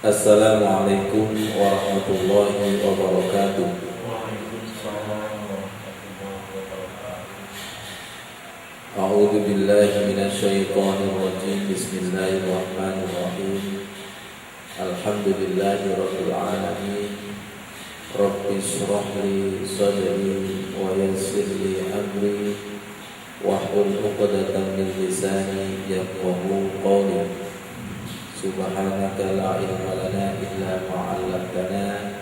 Assalamualaikum warahmatullahi wabarakatuh. A'udzu billahi minasyaitonir rajim. Bismillahirrahmanirrahim. Alhamdulillahi rabbil alamin. Rabbi shrah li sadri wa yassir li amri wahlul 'uqdatam min lisani yafqahu qawli. Subhanaka la ilma lana illa ma 'allamtana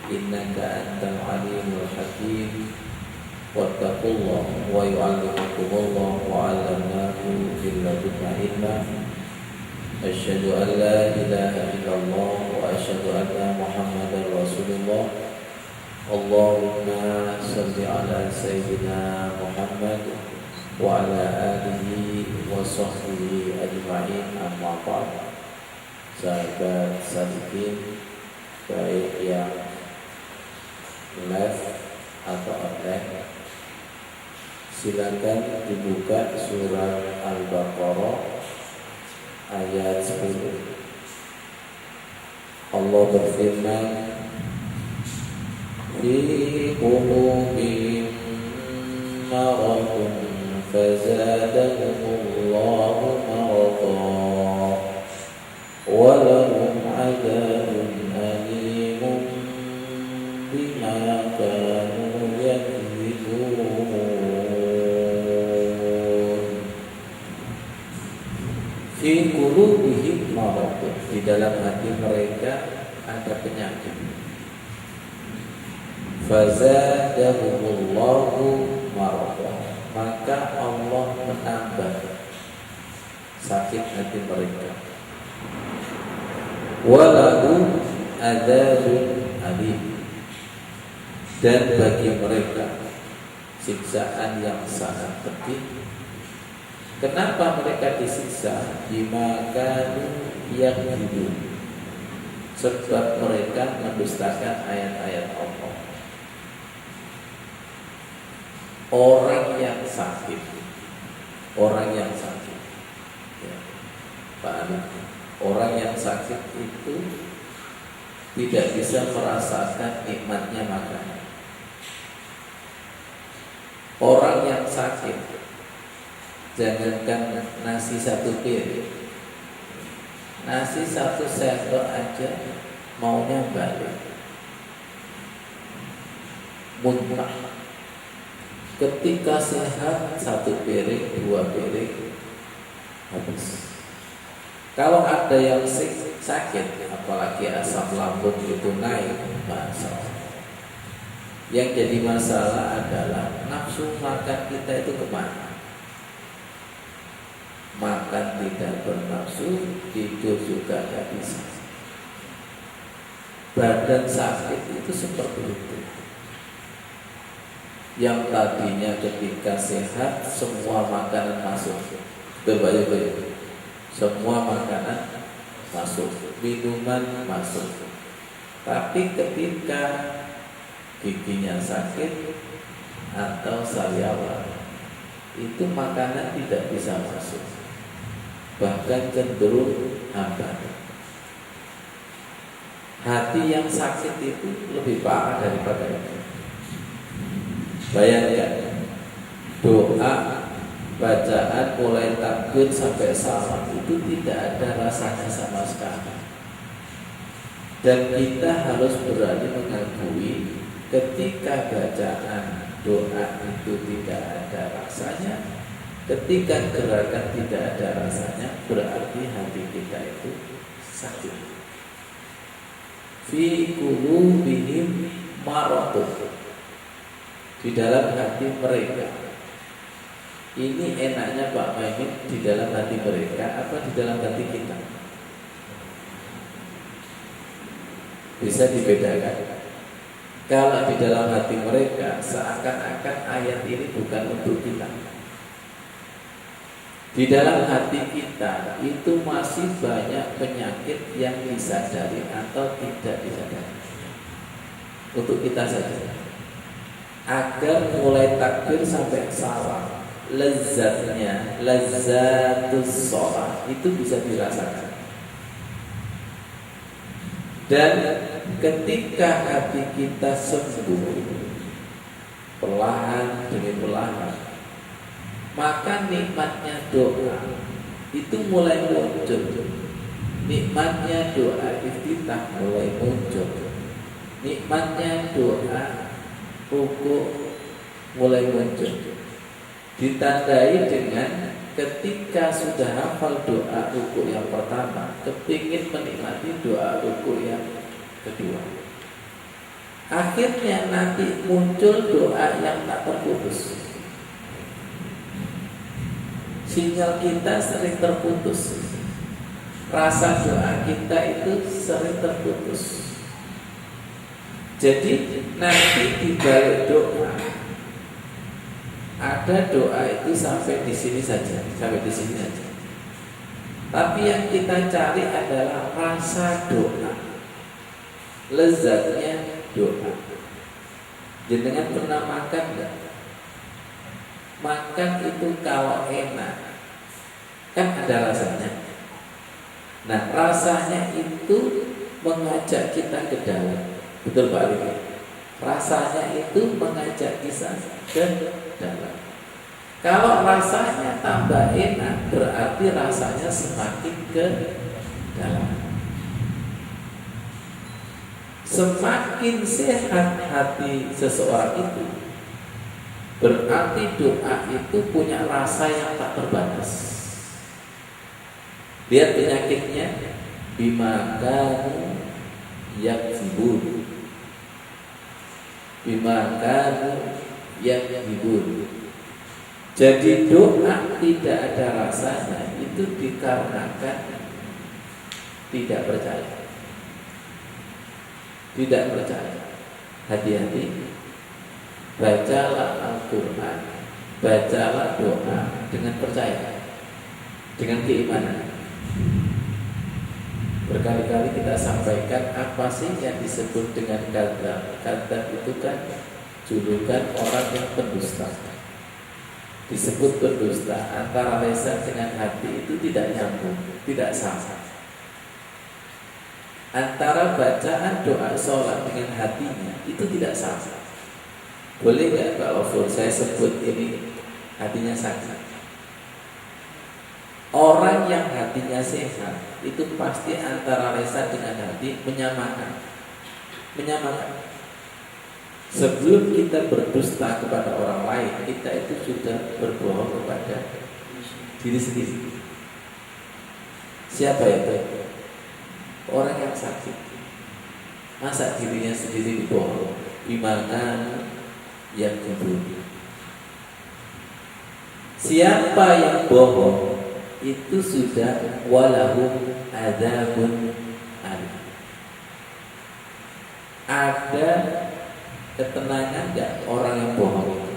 innaka antal alimul hakim. Wattaqullaha wa yu'allimukumullah wa 'allamahu min ladunna ilma. Asyhadu an la ilaha illallah wa asyhadu anna Muhammadar Rasulullah. Allahumma shalli ala sayyidina Muhammad wa ala alihi wa sahbihi ajma'in, amma ba'd. Sahabat sadikin, baik yang live atau online, silakan dibuka surat Al-Baqarah ayat 10. Allah berfirman, fi qulubihim maradun fazadahumullahu maradan walahum adzabun alimun bima kanu yakdzibun. Fi qulubihim maradun, di dalam hati mereka ada penyakit. Fazadahumullahu maradan, maka Allah menambah sakit hati mereka. Walahu adzabun alim, dan bagi mereka siksaan yang sangat pedih. Kenapa mereka disiksa? Bima kanu yakdzibun, sebab mereka mendustakan ayat-ayat Allah. Orang yang sakit, ya, Pak Amin, orang yang sakit itu tidak bisa merasakan nikmatnya makanan. Orang yang sakit, jangankan nasi satu piring, nasi satu sendok aja maunya balik, muntah. Ketika sehat, satu piring, dua piring habis. Kalau ada yang sakit, apalagi asam lambung itu naik, masalah. Yang jadi masalah adalah nafsu makan kita itu kemana? Makan tidak bernafsu, tidur juga tidak bisa. Badan sakit itu seperti itu. Yang tadinya ketika sehat semua makanan masuk, berbayu-bayu, semua makanan masuk, minuman masuk. Tapi ketika giginya sakit atau sariawan, itu makanan tidak bisa masuk, bahkan cenderung hambar. Hati yang sakit itu lebih parah daripada itu. Bayangkan, doa, bacaan mulai takbir sampai salam itu tidak ada rasanya sama sekali. Dan kita harus berani mengakui ketika bacaan doa itu tidak ada rasanya, ketika gerakan tidak ada rasanya, berarti hati kita itu sakit. Fi qulubihim maradun, di dalam hati mereka. Ini enaknya Pak Maimin, di dalam hati mereka apa di dalam hati kita? Bisa dibedakan. Kalau di dalam hati mereka, seakan-akan ayat ini bukan untuk kita. Di dalam hati kita itu masih banyak penyakit yang disadari atau tidak disadari. Untuk kita saja, agar mulai takbir sampai salam, lezatnya, lezatus sholat itu bisa dirasakan. Dan ketika hati kita sembuh perlahan demi perlahan, maka nikmatnya doa itu mulai muncul. Nikmatnya doa iftitah mulai muncul. Nikmatnya doa ruku mulai muncul. Ditandai dengan ketika sudah hafal doa ruku yang pertama, kepingin menikmati doa ruku yang kedua. Akhirnya nanti muncul doa yang tak terputus. Sinyal kita sering terputus. Rasa doa kita itu sering terputus. Jadi nanti di balik doa ada doa itu sampai di sini saja, sampai di sini saja. Tapi yang kita cari adalah rasa doa, lezatnya doa. Jenengan pernah makan enggak? Makan itu kalau enak kan ada rasanya. Nah, rasanya itu mengajak kita ke dalam. Betul Pak Arif? Rasanya itu mengajak kita ke dalam. Kalau rasanya tambah enak, berarti rasanya semakin ke dalam. Semakin sehat hati seseorang itu, berarti doa itu punya rasa yang tak terbatas. Lihat penyakitnya, bimakamu yakzibun, bimakamu yakzibun. Jadi doa tidak ada rasanya itu dikarenakan tidak percaya. Tidak percaya. Hati-hati. Bacalah Al-Quran, bacalah doa dengan percaya, dengan keimanan. Berkali-kali kita sampaikan apa sih yang disebut dengan kadzab. Kadzab itu kan julukan orang yang pendusta. Disebut pendusta, antara lisan dengan hati itu tidak nyambung, tidak sama. Antara bacaan doa sholat dengan hatinya itu tidak sama. Boleh nggak Pak Lofur saya sebut ini hatinya sakit? Orang yang hatinya sehat itu pasti antara lisan dengan hati menyamakan. Sebelum kita berdusta kepada orang lain, kita itu sudah berbohong kepada diri sendiri. Siapa itu? Orang yang sakit. Masa dirinya sendiri dibohong? Gimana yang kubur? Siapa yang bohong itu sudah walahu adzabun alim. Ada ketenangan enggak orang yang bohong itu?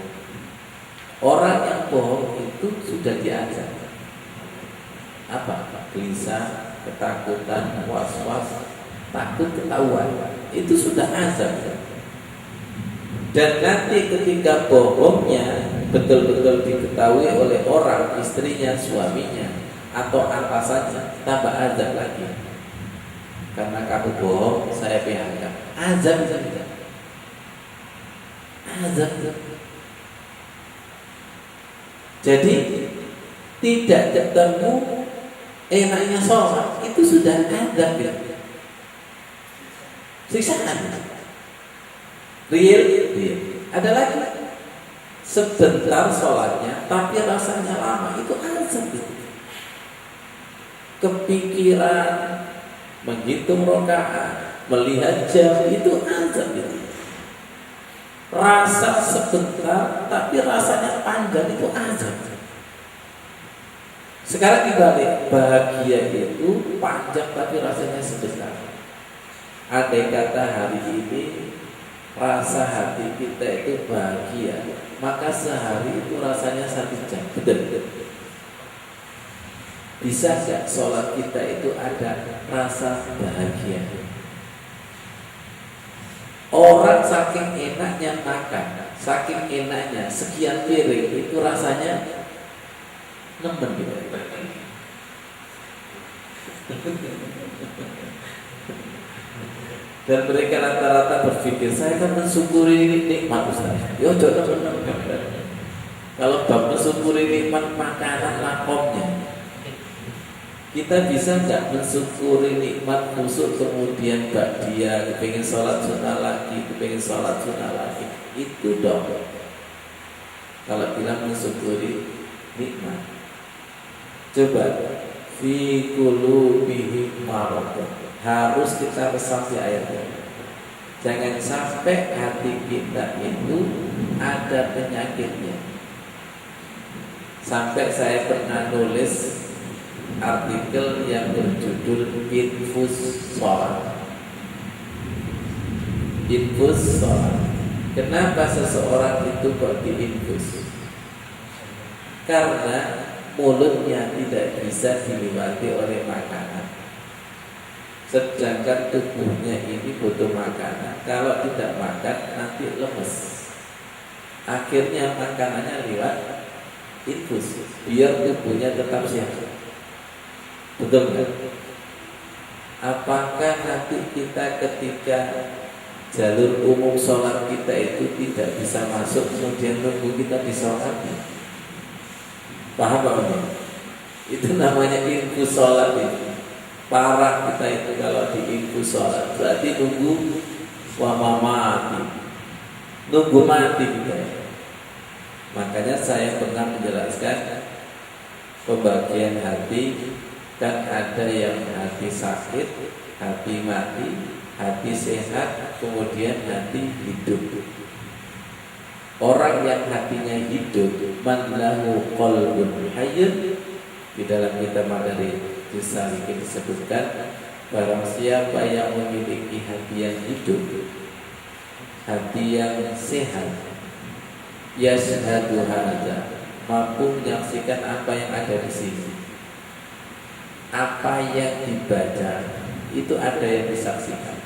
Orang yang bohong itu sudah diazab. Apa? Gelisah, ketakutan, was-was, takut ketahuan. Itu sudah azab. Dan nanti ketika bohongnya betul-betul diketahui oleh orang, istrinya, suaminya, atau atasannya, tambah azab lagi. Karena kamu bohong, saya PHK. Azab. Jadi tidak ketemu enaknya sholat, itu sudah azab ya. Siksaan. Real. Ada lagi. Sebentar sholatnya, tapi rasanya lama, itu azab gitu. Kepikiran, menghitung rakaat, melihat jam, itu azab gitu. Rasa sebentar, tapi rasanya panjang, itu azab. Sekarang dibalik, bahagia itu panjang tapi rasanya sebentar. Andai kata hari ini rasa hati kita itu bahagia, maka sehari itu rasanya 1 jam. Betul. Bisa gak sholat kita itu ada rasa bahagia? Orang saking enaknya makan, saking enaknya sekian piring itu rasanya nemen gitu. Dan mereka rata-rata berpikir, saya kan mensyukuri nikmat Ustaz. Yo, kalau bab mensyukuri nikmat makanan lakomnya, kita bisa nggak mensyukuri nikmat musuh kemudian dia kepengen sholat sunnah lagi, kepengen sholat sunnah lagi, itu dong. Kalau kita mensyukuri nikmat, coba fi qulubihim maradun. Harus kita resapi ayatnya. Jangan sampai hati kita itu ada penyakitnya. Sampai saya pernah nulis artikel yang berjudul infus sholat. Infus sholat. Kenapa seseorang itu kok diinfus? Karena mulutnya tidak bisa dilewati oleh makanan. Sedangkan tubuhnya ini butuh makanan. Kalau tidak makan nanti lemes. Akhirnya makanannya lewat infus, biar tubuhnya tetap sehat. Betul kan? Apakah nanti kita ketika jalur umum sholat kita itu tidak bisa masuk, kemudian nunggu kita disolati? Paham Pak? Itu namanya infus sholat itu. Parah kita itu kalau diinfus sholat, berarti nunggu mati, nunggu mati kita. Makanya saya pernah menjelaskan pembagian hati, kan ada yang hati sakit, hati mati, hati sehat, kemudian hati hidup. Orang yang hatinya hidup, man lahu qalbun hayyun, di dalam kitab Madari Salikin disebutkan, barang siapa yang memiliki hati yang hidup, hati yang sehat, yashhadu hadza, mampu menyaksikan apa yang ada di sini, apa yang dibaca itu ada yang disaksikan,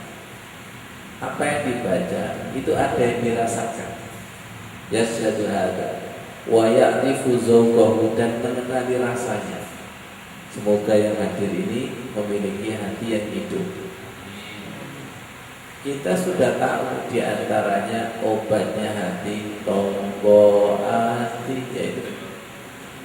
apa yang dibaca itu ada yang dirasakan. Yashhadu hadza wa ya'rifu zawqahu, dan mengenali rasanya. Semoga yang hadir ini memiliki hati yang hidup. Kita sudah tahu di antaranya obatnya hati, tombo hati, yaitu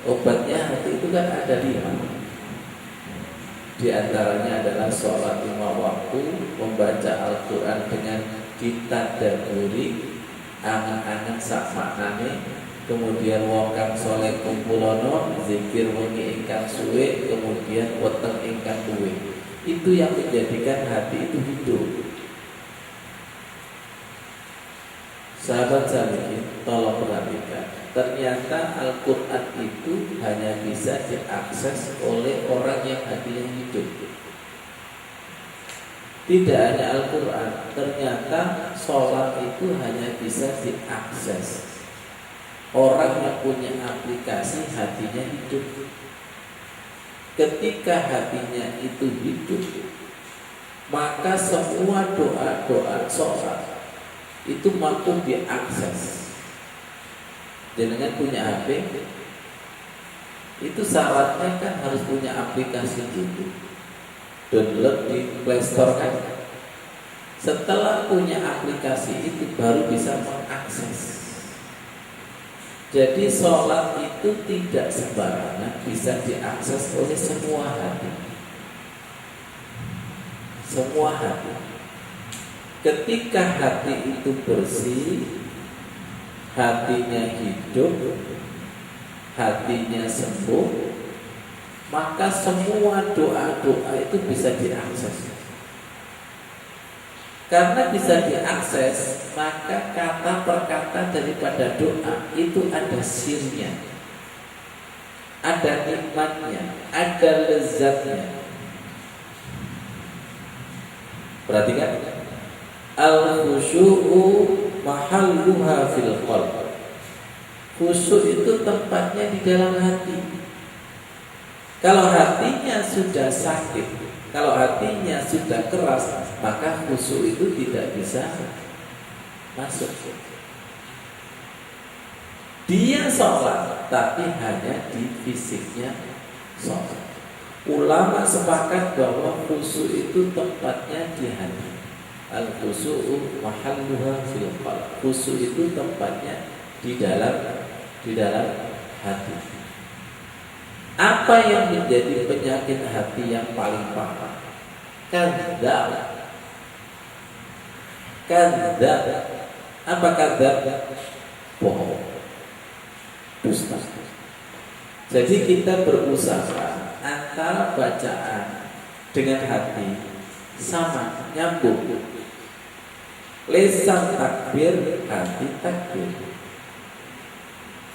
obatnya hati itu kan ada 5. Di antaranya adalah sholat 5 waktu, membaca Al-Quran dengan ditadaburi, angan-angan sak maknane, kemudian wakang soleh kumpulono, zikir wengi ingkang suwe, kemudian weteng ingkang luwe. Itu yang menjadikan hati itu hidup. Sahabat sekalian, tolong perhatikan. Ternyata Al-Quran itu hanya bisa diakses oleh orang yang hatinya hidup. Tidak hanya Al-Quran, ternyata sholat itu hanya bisa diakses orang yang punya aplikasi hatinya hidup. Ketika hatinya itu hidup, maka semua doa-doa sholat itu mampu diakses. Dengan punya HP, itu syaratnya kan harus punya aplikasi dulu, download di Play Store kan. Setelah punya aplikasi itu baru bisa mengakses. Jadi sholat itu tidak sembarangan bisa diakses oleh semua hati. Semua hati. Ketika hati itu bersih, hatinya hidup, hatinya sembuh, maka semua doa-doa itu bisa diakses. Karena bisa diakses, maka kata per kata daripada doa itu ada sirnya, ada nikmatnya, ada lezatnya. Perhatikan, al-khusyu'u mahalluha fil qalb. Khusyuk itu tempatnya di dalam hati. Kalau hatinya sudah sakit, kalau hatinya sudah keras, maka khusyuk itu tidak bisa masuk. Dia sholat, tapi hanya di fisiknya sholat. Ulama sepakat bahwa khusyuk itu tempatnya di hati. Al-khusu'u mahalluha fil qalb. Khusu' itu tempatnya di dalam hati. Apa yang menjadi penyakit hati yang paling parah? Kadzab. Kadzab. Apa kadzab? Bohong. Dusta. Jadi kita berusaha antara bacaan dengan hati sama, nyambung. Lisan takbir, hati takbir.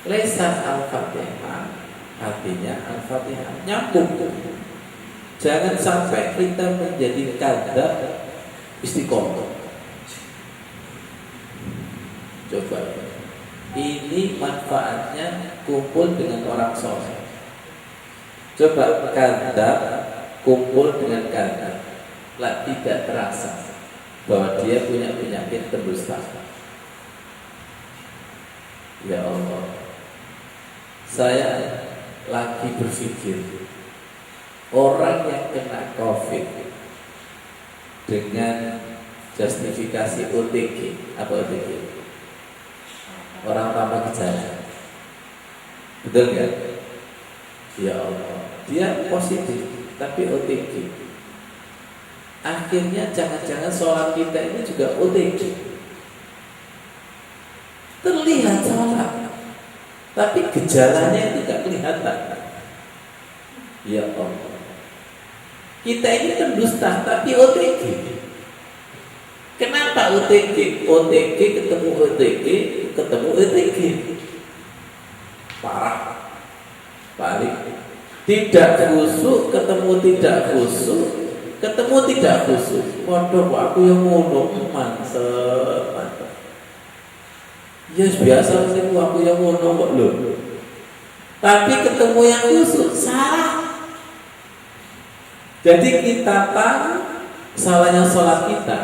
Lisan al-fatihah, hatinya al-fatihah, nyambung. Jangan sampai kita menjadi kadzab istiqomah. Coba, ini manfaatnya kumpul dengan orang soleh. Coba kadzab kumpul dengan kadzab, lah tidak terasa bahwa dia punya penyakit pendusta. Ya Allah, saya lagi berpikir orang yang kena COVID dengan justifikasi OTG, apa OTG? Orang tanpa gejala, betul nggak? Ya Allah, dia positif tapi OTG. Akhirnya jangan-jangan sholat kita ini juga OTG. Terlihat sholat, tapi gejalanya itu tidak kelihatan. Ya Allah, kita ini pendusta tapi OTG. Kenapa OTG? OTG ketemu OTG, ketemu OTG. Parah. Balik. Tidak khusyuk ketemu tidak khusyuk, ketemu tidak khusyuk. Waduh, aku yang ngono mantep. Ya biasa sih aku yang ngono kok lho. Tapi ketemu yang khusyuk salah. Jadi kita tahu salahnya sholat kita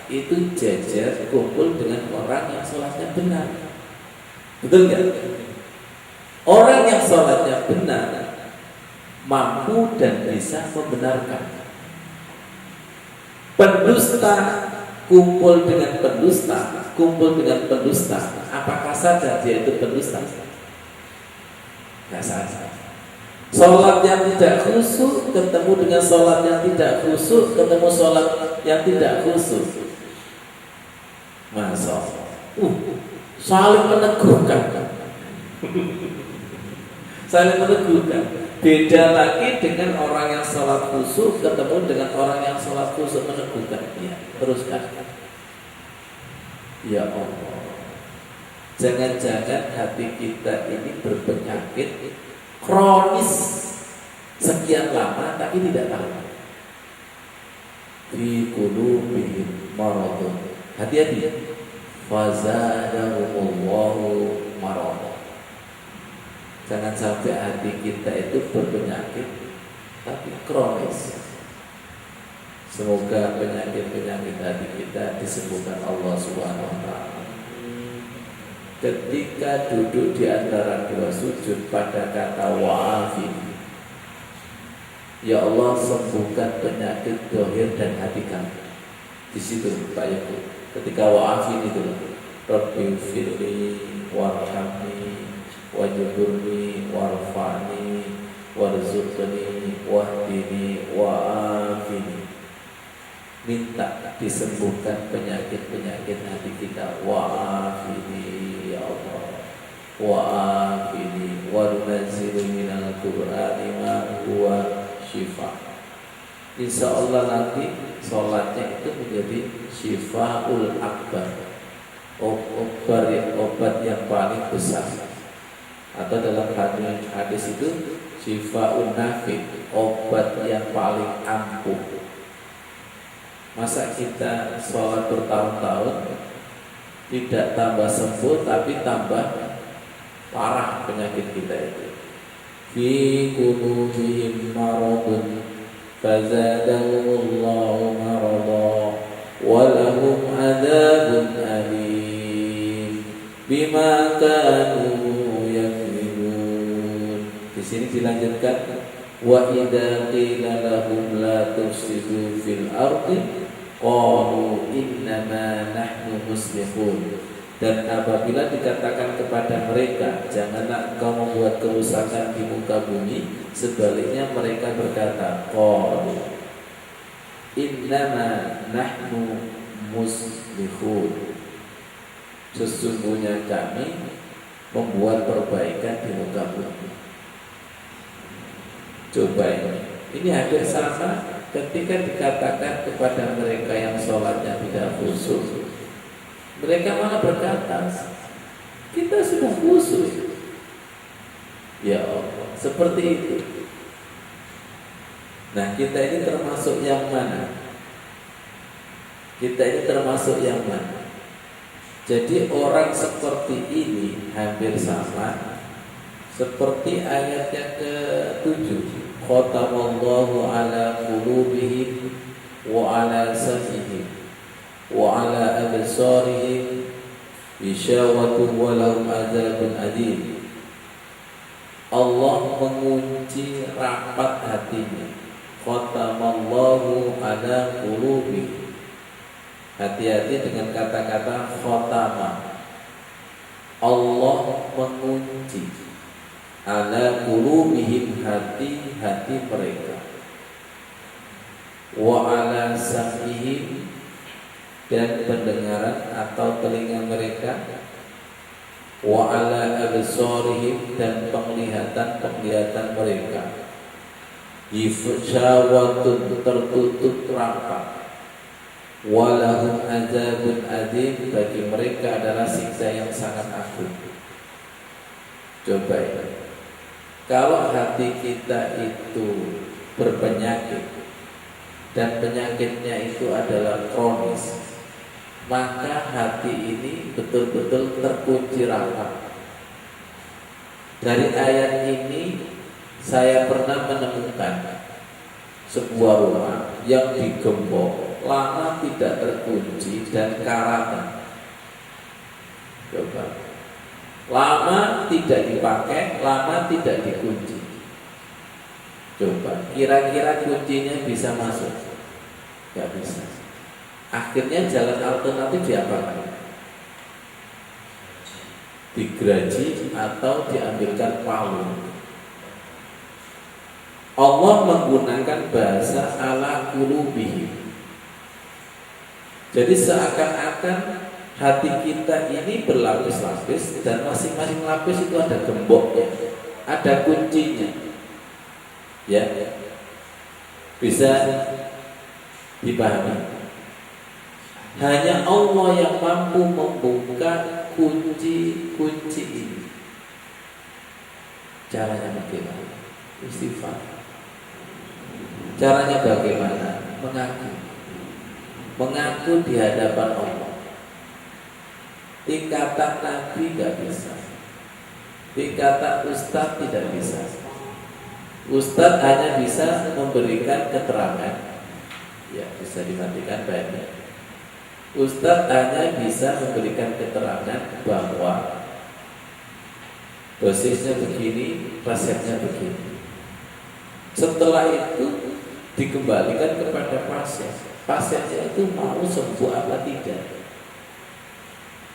itu jajar kumpul dengan orang yang sholatnya benar. Betul nggak? Orang yang sholatnya benar mampu dan bisa membenarkan. Pendusta kumpul dengan pendusta, kumpul dengan pendusta. Apakah sadar dia itu pendusta? Nggak sadar. Sholat yang tidak khusyuk ketemu dengan sholat yang tidak khusyuk, ketemu sholat yang tidak khusyuk. Masya Allah. Saling meneguhkan. Saling meneguhkan. Beda lagi dengan orang yang sholat khusyuk ketemu dengan orang yang sholat khusyuk meneguhkan. Ya, teruskan. Ya Allah, jangan-jangan hati kita ini berpenyakit kronis sekian lama tapi tidak tahu. Fi qulubihim maradun. Hati-hati. Fazadahumullahu maradun. Jangan sampai hati kita itu berpenyakit tapi kronis. Semoga penyakit-penyakit hati kita disembuhkan Allah Subhanahu wa taala. Ketika duduk di antara dua sujud pada kata wa'afini, ya Allah sembuhkan penyakit dohir dan hati kami. Di situ Pak Yakub. Ketika wa'afini itu, Rabbi firli warhamni wajburni warfa'ni warzuqni wahdini wa'afini. Minta disembuhkan penyakit-penyakit hati kita. Wa'afini ya Allah, wa'afini warunazzilu minal Qur'ani ma huwa syifa. Insya Allah nanti sholatnya itu menjadi syifaul akbar, obat yang paling besar. Atau dalam hadis itu syifaul nafi, obat yang paling ampuh. Masa kita sholat bertahun-tahun tidak tambah sembuh tapi tambah parah penyakit kita itu. Fi qulubihim maradun fazadahumullahu marada wa lahum adzabun alim bima kanu yakzibun. Di sini dilanjutkan wa idza qila lahum la tufsidu fil ardi qalu innama nahnu muslihun. Dan apabila dikatakan kepada mereka, janganlah engkau membuat kerusakan di muka bumi, sebaliknya mereka berkata, qalu innama nahnu muslihun, sesungguhnya kami membuat perbaikan di muka bumi. Coba ini hampir sama ketika dikatakan kepada mereka yang sholatnya tidak khusyuk, mereka malah berkata, kita sudah khusyuk. Ya Allah, seperti itu. Nah, kita ini termasuk yang mana? Kita ini termasuk yang mana? Jadi orang seperti ini hampir sama seperti ayat yang ke-7. Khatamallahu ala qulubihim wa ala sam'ihim wa ala absarihim bisyawatun wa lahum adzabun adim. Allah mengunci rapat hatinya. Khatamallahu ala qulubihim. Hati-hati dengan kata-kata khatama. Allah mengunci ala qulubihim, hati-hati mereka. Wa ala sam'ihim, dan pendengaran atau telinga mereka. Wa ala absarihim, dan penglihatan mereka. Ifsyawatun, tertutup rapat. Walahum adzabun adim, bagi mereka adalah siksa yang sangat agung. Coba ya, kalau hati kita itu berpenyakit dan penyakitnya itu adalah kronis, maka hati ini betul-betul terkunci rapat. Dari ayat ini saya pernah menemukan sebuah rumah yang digembok lama tidak terkunci dan karat. Coba, lama tidak dipakai, lama tidak dikunci. Coba, kira-kira kuncinya bisa masuk? Gak bisa. Akhirnya jalan alternatif diapakan? Digeraji atau diambilkan palu. Allah menggunakan bahasa ala qulubihim. Jadi seakan-akan hati kita ini berlapis-lapis dan masing-masing lapis itu ada gemboknya, ada kuncinya. Ya, bisa dipahami. Hanya Allah yang mampu membuka kunci-kunci ini. Caranya bagaimana? Istighfar. Caranya bagaimana? Mengaku di hadapan Allah. Tingkatan Nabi gak bisa, tingkatan Ustadz tidak bisa. Ustadz hanya bisa memberikan keterangan. Ya, bisa dimatikan banyak. Ustadz hanya bisa memberikan keterangan bahwa dosisnya begini, resepnya begini. Setelah itu dikembalikan kepada pasien. Pasiennya itu mau sembuh apa tidak.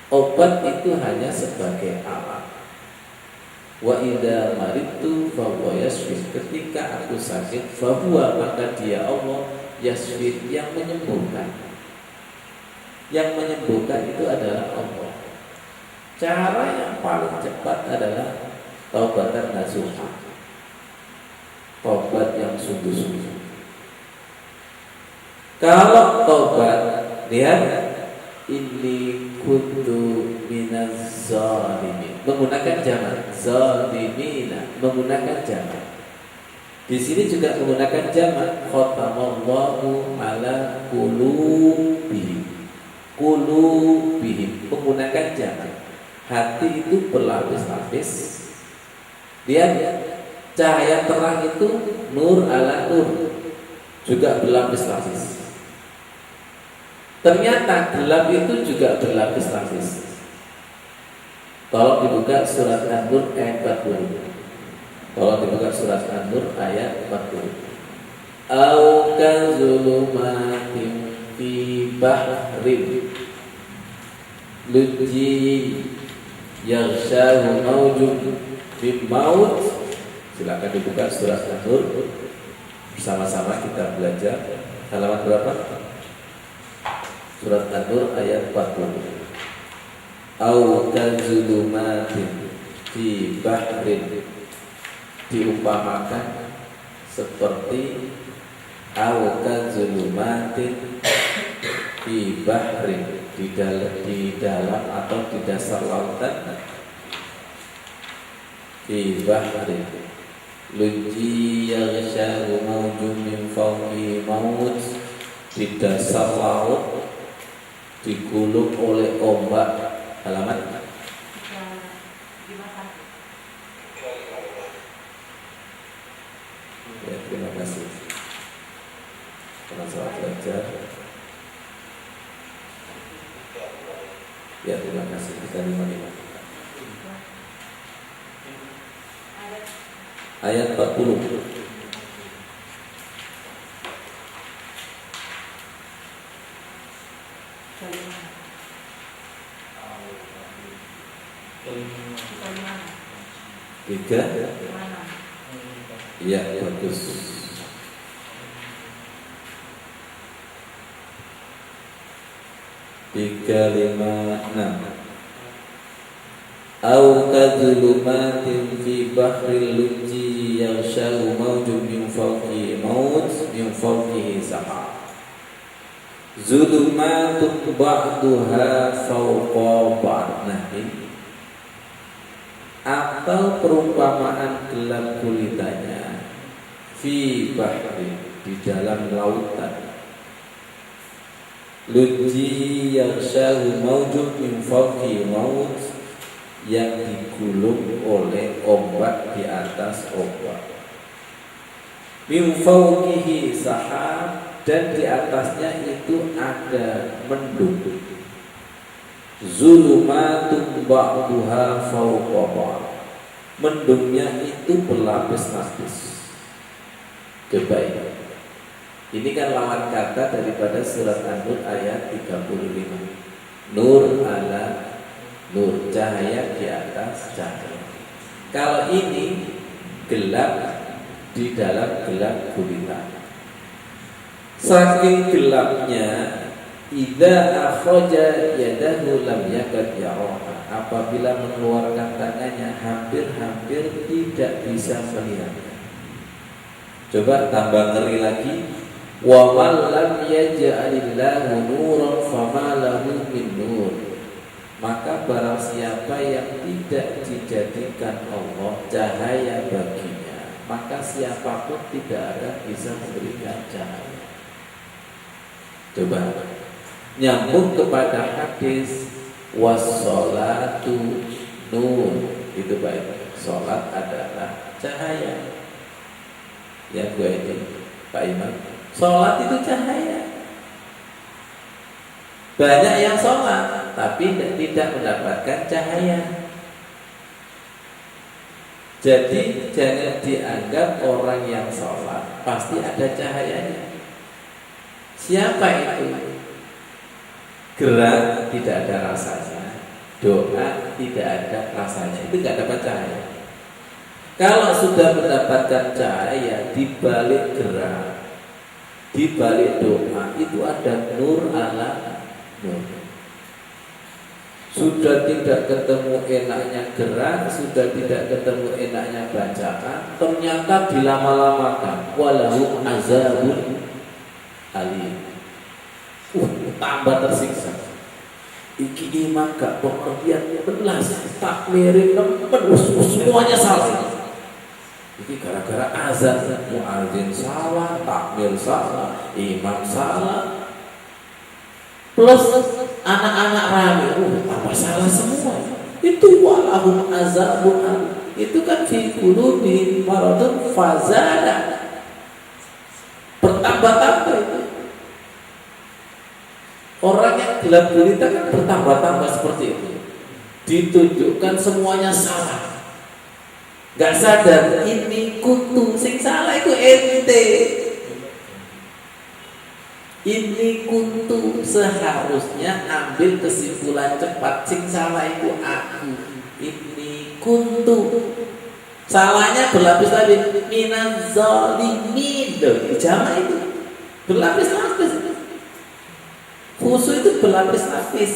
Obat itu hanya sebagai alat. Wa idza maridtu fa huwa yashfi. Ketika aku sakit, fa huwa, maka dia Allah yashfi, yang menyembuhkan. Yang menyembuhkan itu adalah Allah. Cara yang paling cepat adalah taubatan nasuha. Taubat yang sungguh-sungguh. Kalau tobat, lihat, inni kuntu minaz zalimin, menggunakan jamak, zalimina menggunakan jamak. Di sini juga menggunakan jamak, khatamallahu ala qulubihim, menggunakan jamak. Hati itu berlapis-lapis. Lihat, cahaya terang itu nur ala nur, juga berlapis-lapis. Ternyata gelap itu juga berlapis-lapis. Tolong dibuka surat An-Nur ayat 40. Tolong dibuka surat An-Nur ayat 40. Au kazulumatin fi bahrin lujji yaghshahu mawjun min maut. Silakan dibuka surat An-Nur bersama-sama kita belajar. Halaman berapa? Surat An-Nur ayat 40. Au kazulumatin fi bahrin, diumpamakan seperti au kazulumatin fi bahrin, di dalam atau di dasar lautan. Fi bahrin lujji yaghshahu mawjun min fawqihi maut, di dasar laut digulung oleh ombak. Halaman ya, terima kasih karena salah belajar. Ya, terima kasih. Kita 55 ayat 40. Tiga. Iya, bagus. Tiga, lima, enam. Au kadzulumatin fi bahril lujji yaghshahu mawjun min fawqihi maut min fawqihi sahab. Zulumatun ba'duha fawqa ba'din. Atau perumpamaan gelap gulitanya fi bahri, di dalam lautan. Lujji yaghshahu mawjun min fawqihi maut, yang digulung oleh ombak di atas ombak. Min fawqihi sahab, dan di atasnya itu ada mendung. Zulumatun ba'duha fawqa ba'd, mendungnya itu berlapis-lapis. Coba ini kan lawan kata daripada surat An-Nur ayat 35. Nur ala nur, cahaya di atas cahaya. Kalau ini gelap di dalam gelap gulita. Saking gelapnya, idza akhraja yadahu lam yakad yaraha, apabila mengeluarkan tangannya hampir-hampir tidak bisa melihatnya. Coba tambah ngeri lagi. Wa man lam yaj'alillahu nuran fama lahu min nur, maka barang siapa yang tidak dijadikan Allah cahaya baginya, maka siapapun tidak ada bisa memberikan cahaya. Coba nyambung kepada hadis wassolatu nur, itu baik. Sholat adalah cahaya. Ya gue ini Pak Imam, sholat itu cahaya. Banyak yang sholat tapi tidak mendapatkan cahaya. Jadi jangan dianggap orang yang sholat pasti ada cahayanya. Siapa itu? Gerak tidak ada rasanya, doa tidak ada rasanya, itu nggak dapat cahaya. Kalau sudah mendapatkan cahaya di balik gerak, di balik doa, itu ada nur ala nur. Sudah tidak ketemu enaknya gerak, sudah tidak ketemu enaknya bacaan, ternyata dilama-lamakan. Walahum azabun alim. Tambah tersiksa. Iki iman gak pengertian belas, takmirin nemen, semuanya salah. Iki gara-gara azan, muadzin salah, takmir salah, imam salah, plus anak-anak rame, tambah salah semua. Itu walahum azabun alim. Itu kan fi qulubihim maradun fazada, bertambah-tambah itu. Orang yang gelap gulita kan bertambah-tambah seperti itu. Ditunjukkan semuanya salah. Gak sadar ini kutu, sing salah itu ente. Ini kuntu, seharusnya ambil kesimpulan cepat, sing salah itu aku. Ini kuntu, salahnya berlapis-lapis. Minaz zalimin, jamaah itu berlapis-lapis. Khusus itu berlapis-lapis.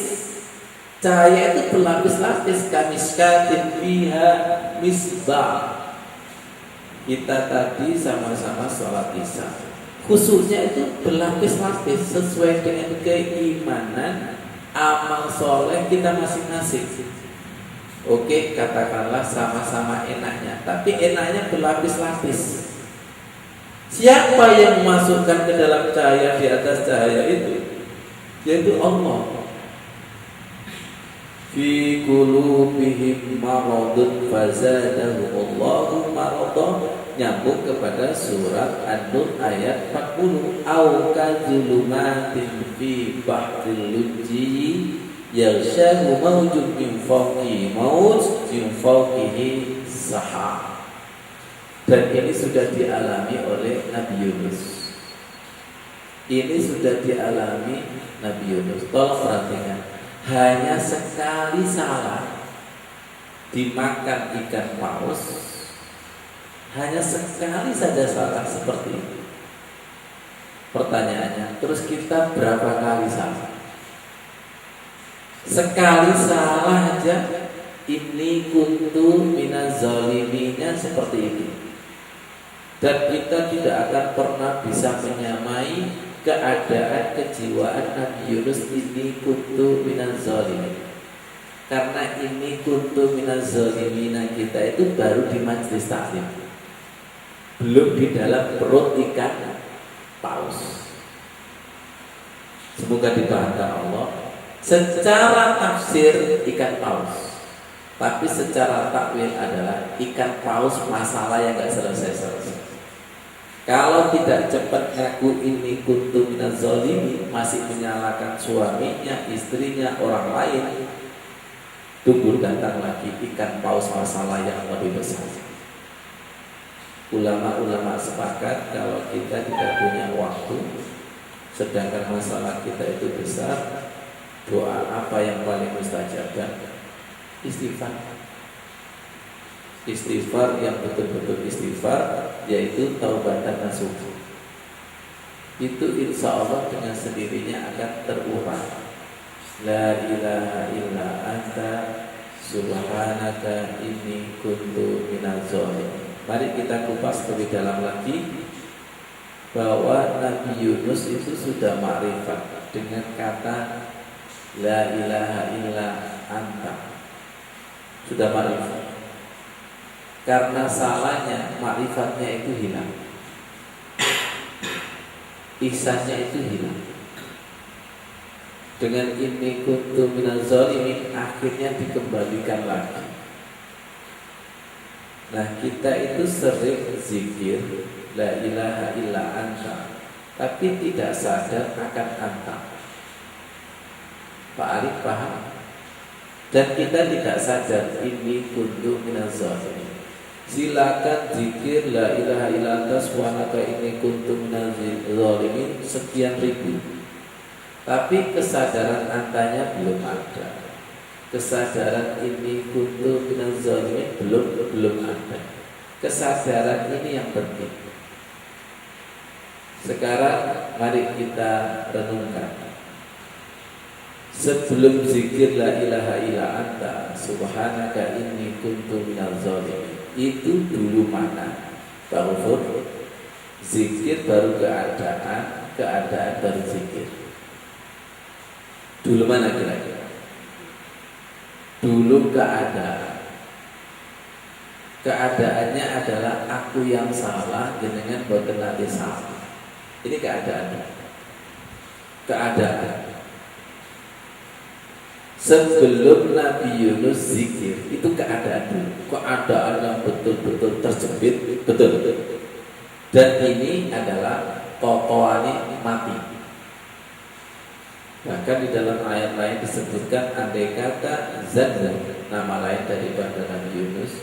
Cahaya itu berlapis-lapis. Kamiskatin fiha misbah. Kita tadi sama-sama sholat isya, khususnya itu berlapis-lapis sesuai dengan keimanan, amal soleh kita masing-masing. Oke, katakanlah sama-sama enaknya, tapi enaknya berlapis-lapis. Siapa yang memasukkan ke dalam cahaya di atas cahaya itu? Yaitu Allah. Fi qulubihim maradun fazadahumullahu maradan, nyambung kepada surat An-Nur ayat 40. Au kadzulumatin fi bahril lujji yaghshahu mawjun min fawqihi mawj min fawqihi sahab. Dan ini sudah dialami oleh Nabi Yunus. Ini sudah dialami Nabi Yunus. Tolong perhatikan, hanya sekali salah dimakan ikan paus, hanya sekali saja salah seperti itu. Pertanyaannya, terus kita berapa kali salah? Sekali salah aja, ini kuntu minaz zaliminnya seperti itu. Dan kita tidak akan pernah bisa menyamai keadaan kejiwaan Nabi Yunus, ini kuntu minaz zalimin. Karena ini kuntu minaz zalimina kita itu baru di majelis taklim, belum di dalam perut ikan paus. Semoga dibahagiakan Allah. Secara tafsir ikan paus, tapi secara takwil adalah ikan paus, masalah yang gak selesai-selesai. Kalau tidak cepat ngaku ini kuntu minaz zalimin, masih menyalahkan suaminya, istrinya, orang lain, tunggu datang lagi ikan paus, masalah yang lebih besar. Ulama-ulama sepakat kalau kita tidak punya waktu, sedangkan masalah kita itu besar, doa apa yang paling mustajab? Istighfar. Istighfar yang betul-betul istighfar, yaitu taubatan nasuh. Itu insya Allah dengan sendirinya akan terurai. La ilaha illa anta subhanaka inni kuntu minaz zalimin. Mari kita kupas lebih dalam lagi bahwa Nabi Yunus itu sudah ma'rifat dengan kata la ilaha illa anta. Sudah ma'rifat. Karena salahnya ma'rifatnya itu hilang, ihsannya itu hilang. Dengan ini kuntu minaz zalimin akhirnya dikembalikan lagi. Nah, kita itu sering zikir la ilaha illa anta, tapi tidak sadar akan anta. Pak Arif paham? Dan kita tidak sadar ini kuntu minaz zalimin. Silakan zikir la ilaha illa anta subhanaka inni kuntu minaz zalimin sekian ribu, tapi kesadaran antanya belum ada. Kesadaran ini kuntu minaz zalimin belum ada. Kesadaran ini yang penting. Sekarang mari kita renungkan. Sebelum zikir la ilaha illa anta subhanaka inni kuntu minaz zalimin, itu dulu mana? Pak Ufur, zikir baru keadaan baru zikir. Dulu mana kira-kira? Dulu keadaannya adalah aku yang salah dengan boten nanti salah. Ini keadaan. Sebelum Nabi Yunus zikir, itu keadaan dulu. Keadaan yang betul-betul terjepit, betul. Dan ini adalah totoani mati. Bahkan di dalam ayat lain disebutkan andai kata zat, nama lain daripada Nabi Yunus,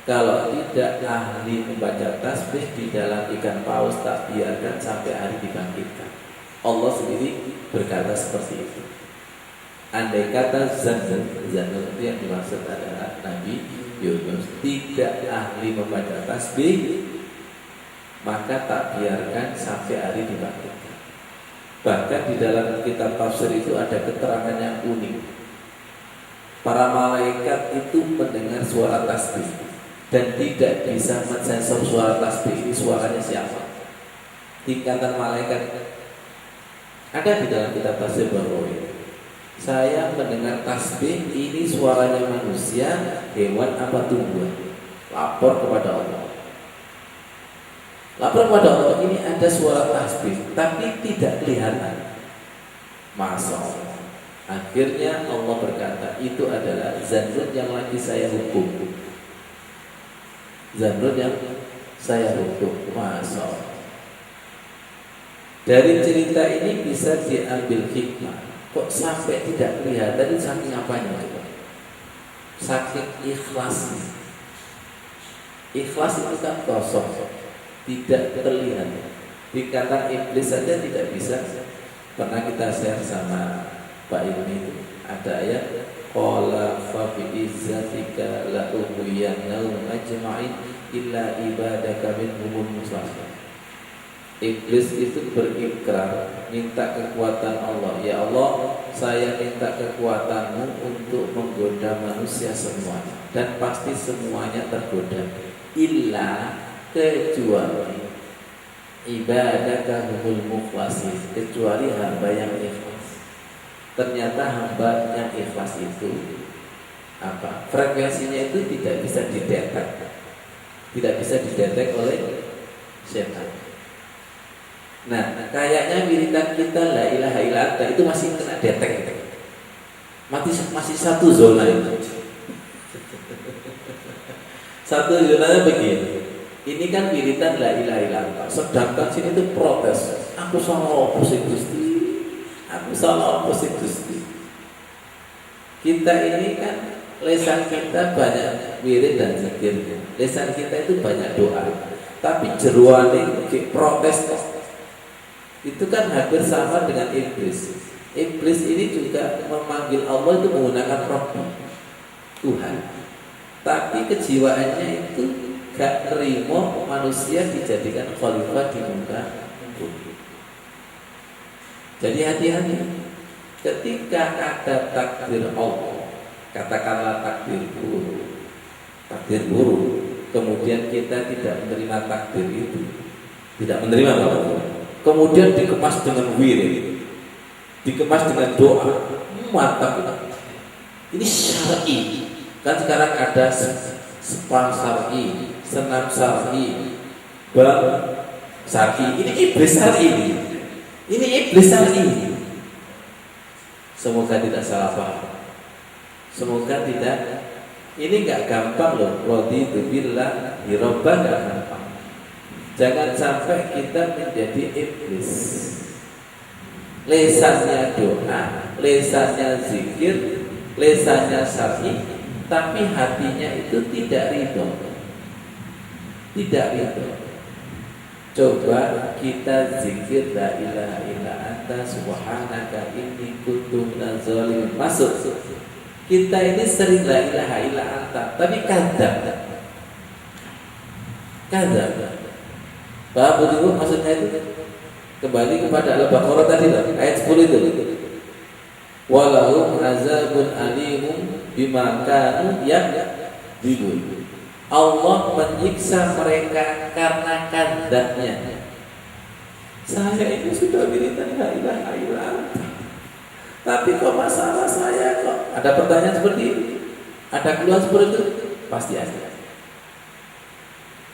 kalau tidak ahli membaca tasbih di dalam ikan paus, tak biarkan sampai hari dibangkitkan. Allah sendiri berkata seperti itu. Andai kata Zannun itu yang dimaksud adalah Nabi Yunus tidak ahli membaca tasbih, maka tak biarkan sampai hari dibangkitkan. Bahkan di dalam kitab tafsir itu ada keterangan yang unik. Para malaikat itu mendengar suara tasbih dan tidak bisa mensensor suara tasbih ini suaranya siapa. Tingkatan malaikat ada di dalam kitab tafsir Bawawi. Saya mendengar tasbih ini suaranya manusia, hewan apa tumbuhan. Lapor kepada Allah. Lapor kepada Allah, ini ada suara tasbih tapi tidak kelihatan. Masya Allah. Akhirnya Allah berkata, itu adalah Zannun yang lagi saya hukum. Zannun yang saya hukum. Masya Allah. Dari cerita ini bisa diambil hikmah. Kok sampai tidak kelihatan, itu saking apanya? Saking ikhlas. Ikhlas itu kan kosong, tidak terlihat. Dikatakan iblis saja tidak bisa. Pernah kita share sama Pak Ilmi itu ada ayat qala fa bi izzatika la ughwiyannahum ajma'in illa ibadaka minhumul mukhlasin. Iblis itu berikrar minta kekuatan Allah. Ya Allah, saya minta kekuatanmu untuk menggoda manusia semuanya, dan pasti semuanya tergoda illa kecuali ibadaka minhumul mukhlasin, kecuali hamba yang ikhlas. Ternyata hamba yang ikhlas itu apa? Frekuensinya itu tidak bisa didetek, tidak bisa didetek oleh setan. Nah, kayaknya wiridan kita la ilaha illa anta itu masih kena detek, masih satu zona itu. Satu zonanya begini. Ini kan wiridan la ilaha illa anta. Sedangkan sini itu protes. Aku salah apa sih Gusti? Aku salah apa sih Gusti? Kita ini kan lesan kita banyak wirid dan zikir. Lesan kita itu banyak doa. Tapi jeruane protes itu kan hampir sama dengan iblis. Iblis ini juga memanggil Allah itu menggunakan Rabbi, Tuhan. Tapi kejiwaannya itu gak terima manusia dijadikan khalifah di muka bumi. Jadi hati-hati ketika ada takdir Allah, katakanlah takdir buruk, kemudian kita tidak menerima takdir itu, tidak menerima apa, kemudian dikemas dengan wirid, dikemas dengan doa, mantap. Ini syar'i. Kan sekarang ada spa syar'i, senam syar'i, bab syar'i. Ini iblis syar'i. Ini iblis syar'i. Semoga tidak salah paham. Semoga tidak. Ini nggak gampang loh. Raditu billah robban nggak gampang. Jangan sampai kita menjadi iblis. Lesannya doa, lesannya zikir, lesannya syar'i, tapi hatinya itu tidak ridho. Tidak ridho. Coba kita zikir la ilaha illa anta subhanaka inni kuntu minaz zalimin. Masuk. Kita ini sering la ilaha illa anta, tapi kadzab. Paham betul maksudnya itu? Kembali kepada Al-Baqarah tadi lah, ayat 10 itu. Walahum azabun alimum bima kanu yakdzibun. Allah menyiksa mereka karena kadzabnya. Saya ini sudah wiridan la ilaha illa anta, tapi kok masalah saya kok ada pertanyaan seperti ini, ada keluhan seperti itu, pasti ada.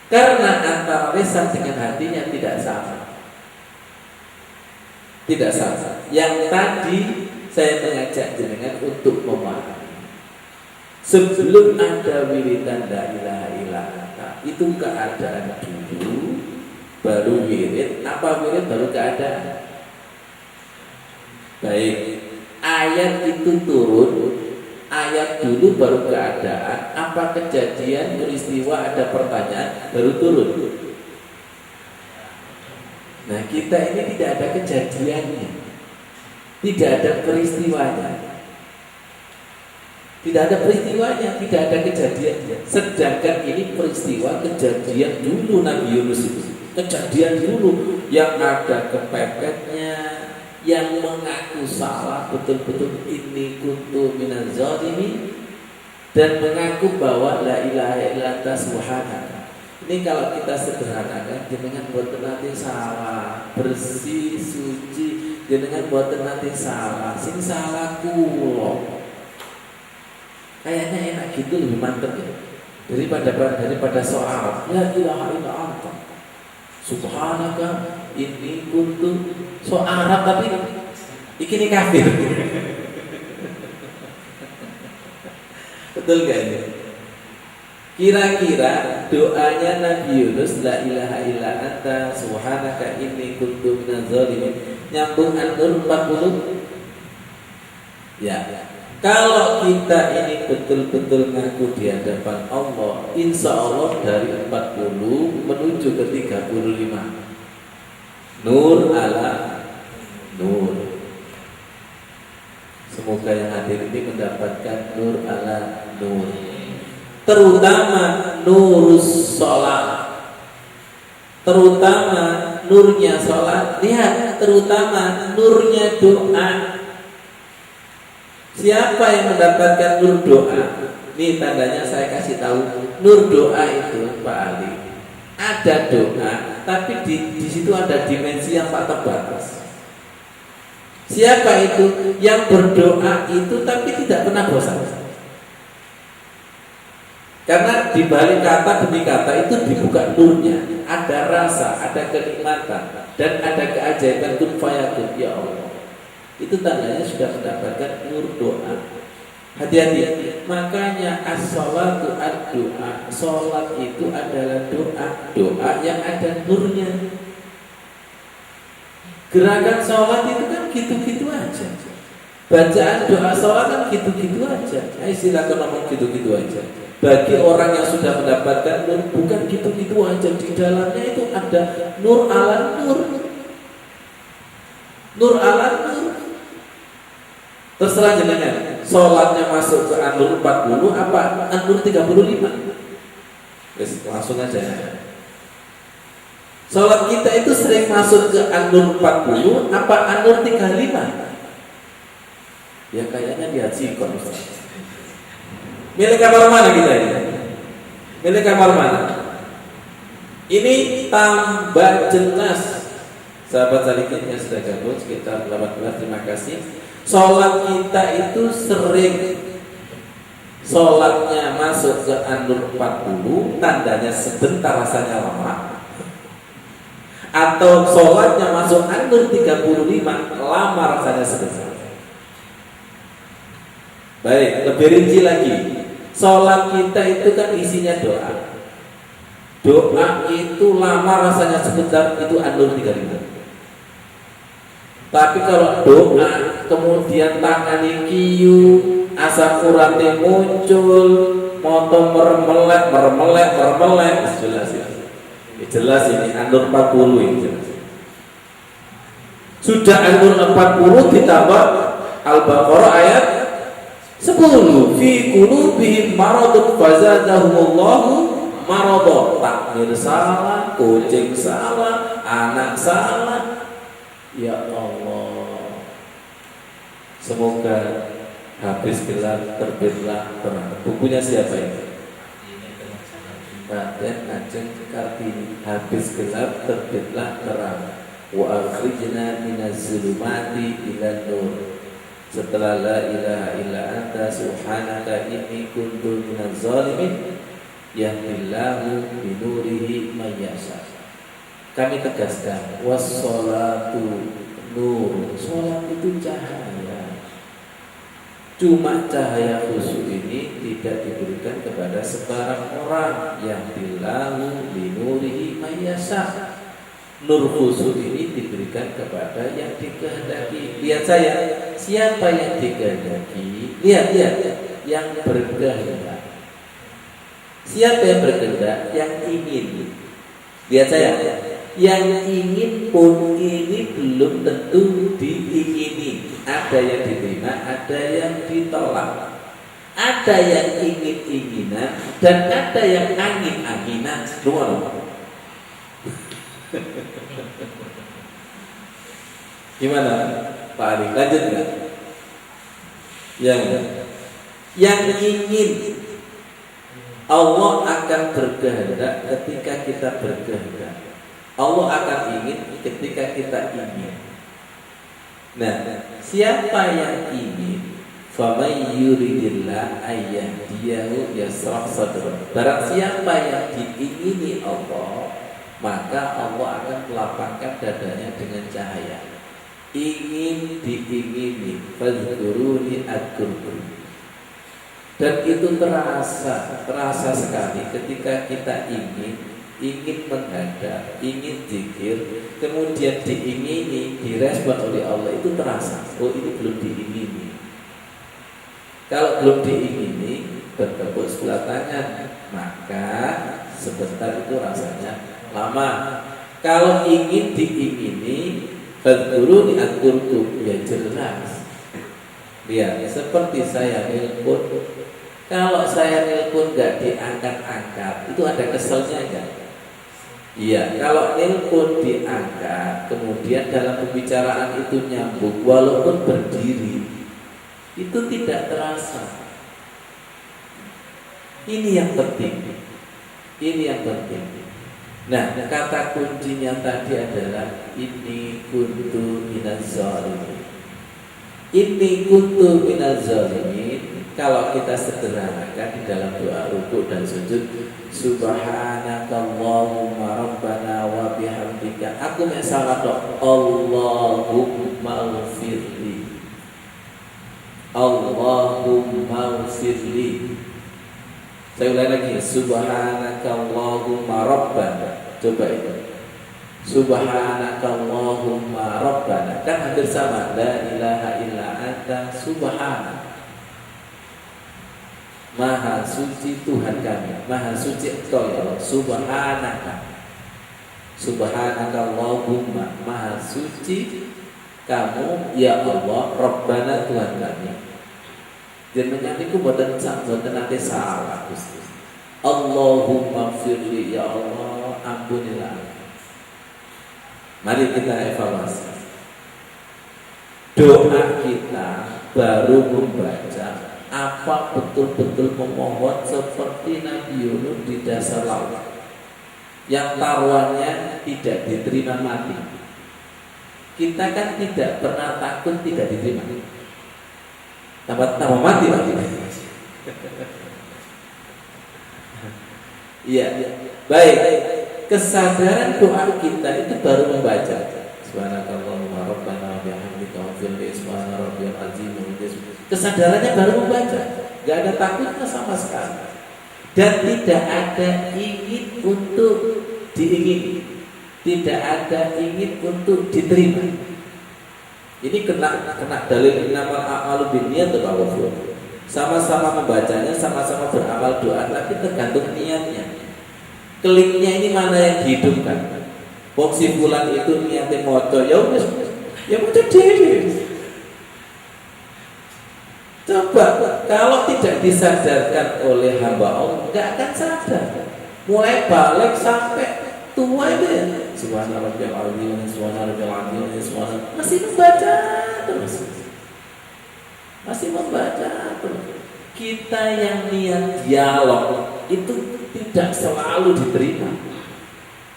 Karena antara lisan dengan hatinya tidak sama. Tidak sama. Yang tadi saya mengajak jenengan untuk memahami. Sebelum ada wiridan la ilaha illa anta, itu keadaan dulu, baru wirid. Apa wirid baru keadaan? Baik. Ayat itu turun, ayat dulu baru keadaan. Apa kejadian peristiwa ada pertanyaan baru turun? Nah, kita ini tidak ada kejadiannya, tidak ada peristiwanya, tidak ada peristiwanya, tidak ada kejadiannya. Sedangkan ini peristiwa kejadian dulu Nabi Yunus itu, kejadian dulu yang ada kepepetnya, yang mengaku salah betul-betul ini kuntu minaz zalimin, dan mengaku bahwa la ilaha illa anta subhanaka. Ini kalau kita sederhanakan, jenengan buat nanti salah, bersih, suci, jenengan buat nanti salah, sing salah kulo. Kayaknya enak gitu, lebih mantep ya, daripada soal la ilaha illa anta subhanaka inni kuntu. So Arab tapi ini kafir. Betul gak ini? Kira-kira doanya Nabi Yunus la ilaha illa anta subhanaka inni kuntu minaz zalimin nyambung An-Nur 40? Ya. Kalau kita ini betul-betul ngaku di hadapan Allah, insya Allah dari 40 menuju ke 35. Nur ala nur. Semoga yang hadir ini mendapatkan nur ala nur. Terutama nurus sholat, terutama nurnya sholat. Lihat, terutama nurnya doa. Siapa yang mendapatkan nur doa? Ini tandanya saya kasih tahu. Nur doa itu Pak Ali, ada doa, tapi di situ ada dimensi yang tak terbatas. Siapa itu yang berdoa itu tapi tidak pernah bosan? Karena di balik kata demi kata itu dibuka nurnya, ada rasa, ada kenikmatan, dan ada keajaiban kun fayakun. Ya Allah, itu tandanya sudah mendapatkan nur doa. Hati-hati. Makanya as-sholatu ad-doa, sholat itu adalah doa, doa yang ada nurnya. Gerakan sholat itu kan gitu-gitu aja. Bacaan doa sholat kan gitu-gitu aja. Ayo silakan ngomong gitu-gitu aja. Bagi orang yang sudah mendapatkan nur, bukan gitu-gitu aja. Di dalamnya itu ada nur ala nur, nur ala nur. Terserah jenengan, sholatnya masuk ke An-Nur 40 apa An-Nur 35. Langsung aja. Sholat kita itu sering masuk ke An-Nur 40 apa An-Nur 35? Ya kayaknya di haji kon. Milik kamar mana kita ini? Milik kamar mana? Ini tambah jelas. Sahabat Salikin yang sudah gabung sekitar 18, terima kasih. Sholat kita itu sering sholatnya masuk ke An-Nur 40, tandanya sebentar rasanya lama. Atau sholatnya masuk An-Nur 35, lama rasanya sebentar. Baik, lebih rinci lagi. Sholat kita itu kan isinya doa. Doa itu lama rasanya sebentar, itu An-Nur 35. Tapi kalau doa kemudian tangan kiyu, asam uratnya muncul, moto mermelek, jelas ya. Jelas ini An-Nur 40 ini jelas. Sudah An-Nur 40 ditambah Al-Baqarah ayat 10. Fi qulubihim maradun fazadahumullahu marada. Takmir salah, kucing salah, anak salah. Ya Allah, semoga habis gelap terbitlah terang. Bukunya siapa ini? Raden Ajeng Kartini. Habis gelap terbitlah terang. Wa akhrijna minaz zulumati ilan nur. Setelah la ilaha illa anta subhanaka inni kuntu minaz zalimin, yahdillahu binurihi may yasha. Kami tegaskan wassalatu nur. Salat itu cahaya. Cuma cahaya khusyuk ini tidak diberikan kepada sebarang orang. Yahdillahu binurihi may yasha. Nur khusyuk ini diberikan kepada yang dikehendaki. Lihat saya, siapa yang dikehendaki? Lihat, yang berkehendak. Siapa yang berkehendak? Yang ingin. Lihat saya, Yang ingin pun ini belum tentu diingini. Ada yang diterima, ada yang ditolak. Ada yang ingin-inginan dan ada yang angin-anginan. Gimana Pak Ali? Lanjut nggak? Yang ingin, Allah akan berkehendak ketika kita berkehendak. Allah akan ingin ketika kita ingin. Nah, siapa yang ingin? Faman yuridillah ayyahdiyahu yasrah sadrah. Barang siapa yang diingini Allah, maka Allah akan melapangkan dadanya dengan cahaya. Ingin diingini, fadzkuruni adzkurkum. Dan itu terasa sekali ketika kita ingin menghadap, ingin zikir, kemudian diingini, direspon oleh Allah, itu terasa. Oh, ini belum diingini. Kalau belum diingini, bertepuk sebelah tangan, maka sebentar itu rasanya lama. Kalau ingin diingini, fadzkuruni adzkurkum, ya jelas. Lihat, seperti saya nelpon. Kalau saya nelpon nggak diangkat-angkat, itu ada keselnya nggak? Iya, kalau nelpon diangkat, kemudian dalam pembicaraan itu nyambung, walaupun berdiri, itu tidak terasa. Ini yang penting. Ini yang penting. Nah, kata kuncinya tadi adalah ini kuntu minaz zalimin. Ini kuntu minaz zalimin. Kalau kita sederhanakan di dalam doa rukuk dan sujud, subhanakallahumma rabbana wa bihamdika. Aku mek salah tok. Allahumma ghfirli. Allahumma ghfirli. Saya ulangi lagi, subhanakallahumma rabbana. Coba itu. Subhanakallahumma rabbana. Kan hampir sama. La ilaha illa anta subhanak. Maha suci Tuhan kami. Maha suci Engkau ya Allah. Subhanaka. Subhanakallahumma. Maha suci kamu ya Allah. Rabbana Tuhan kami. Jenengan niku mboten nate salah Gusti. Allahumma firli ya Allah, ampunilah. Mari kita evaluasi. Doa kita baru membaca apa betul-betul memohon seperti Nabi Yunus di dasar laut yang taruhannya tidak diterima mati. Kita kan tidak pernah takut tidak diterima. Tambah mati lagi. Iya. Baik. Kesadaran doa kita itu baru membaca. Subhanakallahumma rabbana wa bihamdika wa fil subhana rabbiyal azim. Kesadarannya baru membaca. Enggak ada takutnya sama sekali. Dan tidak ada ingin untuk diingini. Tidak ada ingin untuk diterima. Ini kena dalil innamal a'malu binniyat atau tawafur. Sama-sama membacanya, sama-sama beramal doa, tapi tergantung niatnya. Kliknya ini mana yang dihidupkan? Wong si fulan itu niatnya moco, ya wis, ya moco dhewe. Coba kalau tidak disadarkan oleh hamba Allah, enggak akan sadar. Mulai balik sampai tua itu ya. Subhanallahil azim, subhanallahil azim, subhanallah. Masih membaca terus. Masih membaca terus. Kita yang niat dialog itu tidak selalu diterima.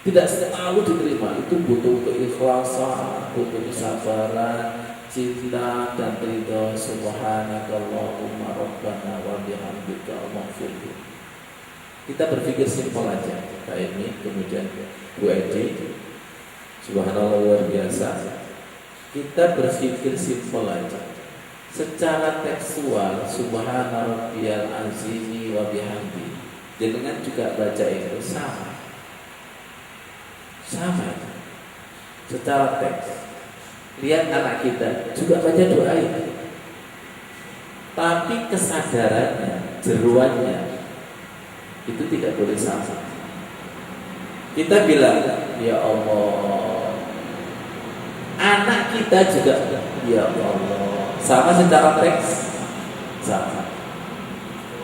Tidak selalu diterima. Itu butuh keikhlasan, butuh kesabaran, cinta dan ridha. Subhanakallahumma rabbana wa bihamdika maghfirli. Kita berpikir simpel aja. Kayak ini, kemudian Bu Edi, subhanallah luar biasa. Kita berpikir simpel aja. Secara tekstual, subhana rabbiyal azimi wa bihamdi. Dengan juga baca itu sama. Sama. Secara teks. Lihat anak kita juga baca doa itu. Tapi kesadarannya, jeruannya itu tidak boleh sama. Kita bilang ya Allah. Anak kita juga, ya Allah. Sama secara teks, sama.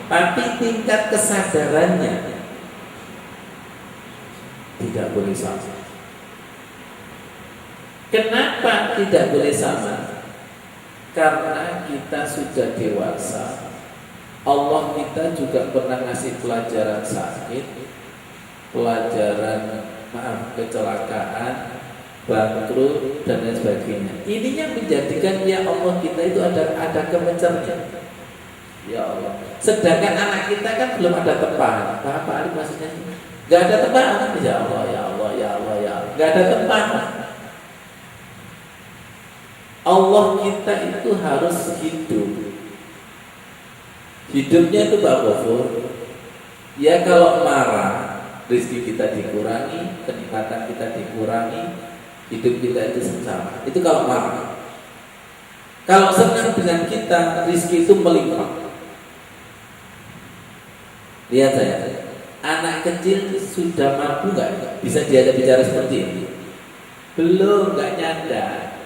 Tapi tingkat kesadarannya tidak boleh sama. Kenapa tidak boleh sama? Karena kita sudah dewasa. Allah kita juga pernah ngasih pelajaran sakit, pelajaran kecelakaan, bangkrut dan lain sebagainya. Ini yang menjadikan ya Allah kita itu ada kemencernya. Ya Allah. Sedangkan anak kita kan belum ada tempahan. Paham Pak Ali maksudnya? Gak ada tempahan. Ya Allah, ya Allah, ya Allah, ya Allah. Gak ada tempahan. Allah kita itu harus hidup. Hidupnya itu Pak Ghafur. Ya kalau marah, rezeki kita dikurangi, kenikmatan kita dikurangi, hidup kita itu sengsara. Itu kalau marah. Kalau senang dengan kita, rezeki itu melimpah. Lihat saya, anak kecil sudah mampu nggak bisa diajak bicara seperti ini? Belum, nggak nyadar.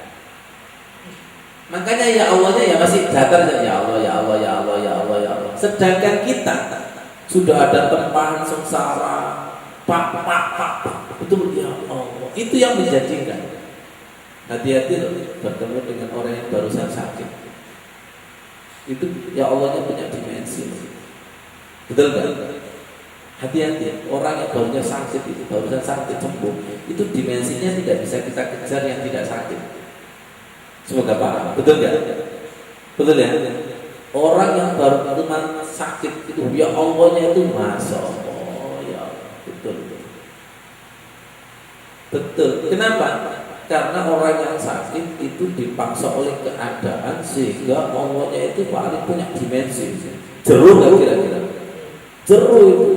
Makanya ya Allahnya ya masih datar ya Allah, ya Allah, ya Allah, ya Allah, ya Allah. Sedangkan kita sudah ada tempahan sengsara, pak, betul ya Allah. Itu yang menjadikan. Hati-hati bertemu dengan orang yang barusan sakit. Itu ya Allahnya punya dimensi. Betul kan? Hati-hati, orang yang barunya sakit itu, barusan sakit sembuh, itu dimensinya tidak bisa kita kejar yang tidak sakit. Semoga paham, betul gak? Betul ya? Orang yang baru sakit itu, ya Allahnya itu Masya Allah, ya betul. Betul, kenapa? Karena orang yang sakit itu dipaksa oleh keadaan sehingga Allahnya itu paling punya dimensi. Jeruh gak kira-kira? Jeruh itu.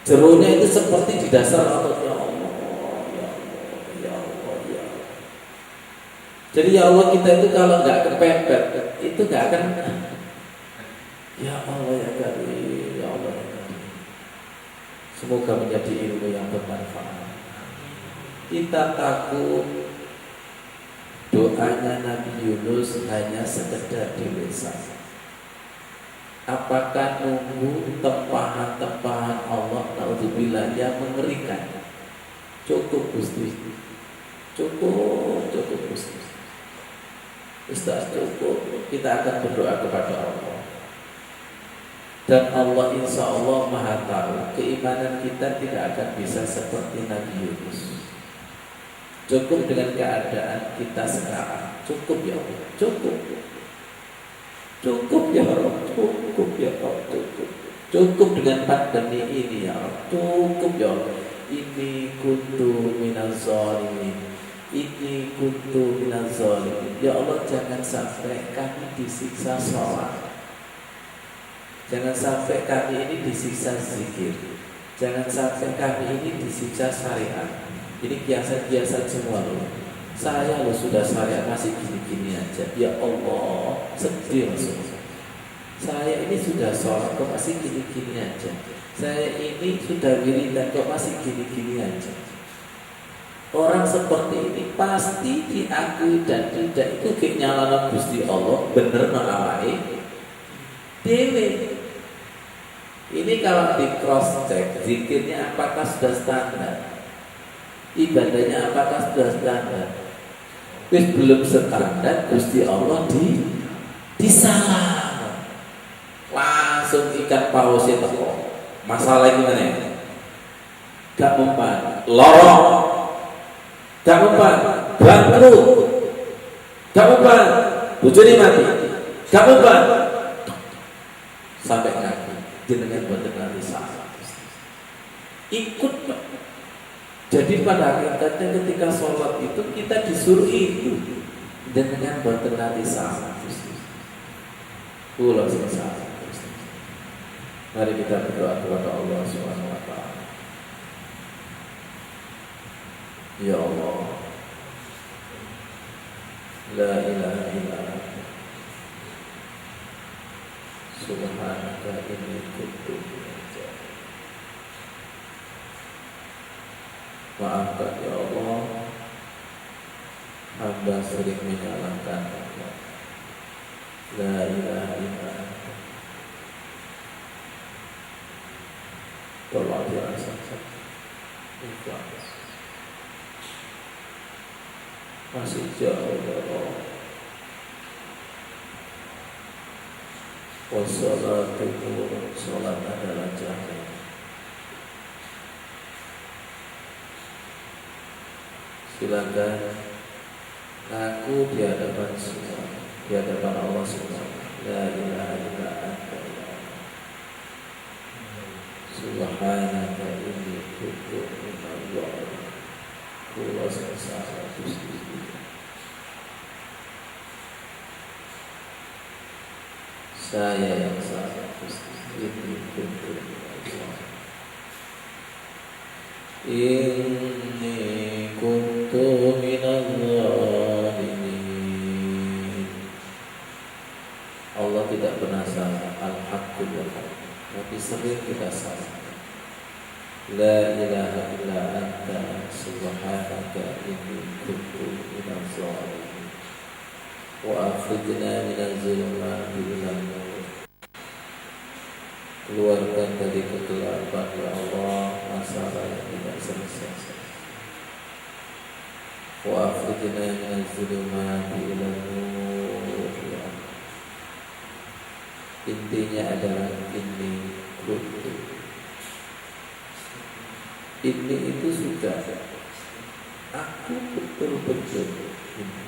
Jeruhnya itu seperti di dasar laut. Ya Allah, ya Allah, ya Allah, ya Allah. Jadi ya Allah kita itu kalau nggak kepepet itu nggak akan. Ya Allah ya Karim, ya Allah ya Karim. Semoga menjadi ilmu yang bermanfaat. Kita takut doanya Nabi Yunus hanya sekedar di lisan. Apakah nunggu tempahan-tempahan Allah naudzubillah yang mengerikan? Cukup Gusti. Cukup Gusti. Ustaz cukup. Kita akan berdoa kepada Allah. Dan Allah insya Allah Maha tahu keimanan kita tidak akan bisa seperti Nabi Yunus. Cukup dengan keadaan kita sekarang. Cukup ya Allah. Cukup ya Allah, cukup ya Allah, cukup dengan pandemi ini ya Allah, cukup ya Allah. Ini kuntu minaz zalimin, ini kuntu minaz zalimin. Ya Allah jangan sampai kami disiksa sholat, jangan sampai kami ini disiksa zikir, jangan sampai kami ini disiksa syariat. Ini kiasan-kiasan semua loh. Saya loh sudah syariat masih gini-gini aja. Ya Allah, sedih Rasulullah. Saya ini sudah sholat kok masih gini-gini aja. Saya ini sudah wiridan kok masih gini-gini aja. Orang seperti ini pasti diakui dan tidak itu kenyalanan Gusti Allah bener mengawai dewe. Ini kalau di cross check zikirnya apakah sudah standar, ibadahnya apakah sudah standar. Wis belum standar Gusti Allah disalah. Langsung ikan pausnya teko. Masalah gimana ya? Gak mempan, lorong, gak mempan, bangkrut, gak mempan, bojone mati, gak mempan, sampai kaki jenengan boten nganti salah. Ikut Pak. Jadi pada hakikatnya ketika sholat itu kita disuruh itu dengan boten nganti salah. Kula salah. Mari kita berdoa kepada Allah Subhanahu wa taala. Ya Allah, la ilaha illa anta, subhanaka inni kuntu minadh-dhalimin. Maafkan ya Allah, hamba sering menyalahkan Allah. La ilaha illa anta. Tolong dirasakan ikhlas. Masih jauh ya Allah. Wassalatu nurun, salat adalah cahaya. Silakan ngaku di hadapan semua, di hadapan Allah semua. La ilaha illa anta ya Allah. Subhanaka inni kuntu minadh dhalimin. Kula salah Gusti. Saya yang salah Gusti. Inni kuntu minadh dhalimin. Inni kuntu minadh dhalimin. Allah tidak pernah salah. Al-haqqul wahid. Tapi sering kita salah. La ilaha illa anta subhanaka inni kuntu minadh dhalimin. Wa akhrijna minadh zulumati ilan nur. Keluarkan dari kegelapan ya Allah masalah yang tidak selesai. Wa akhrijna minadh zulumati ilan nur. Intinya adalah ini kuntu. Ini itu sudah aku betul-betul ini.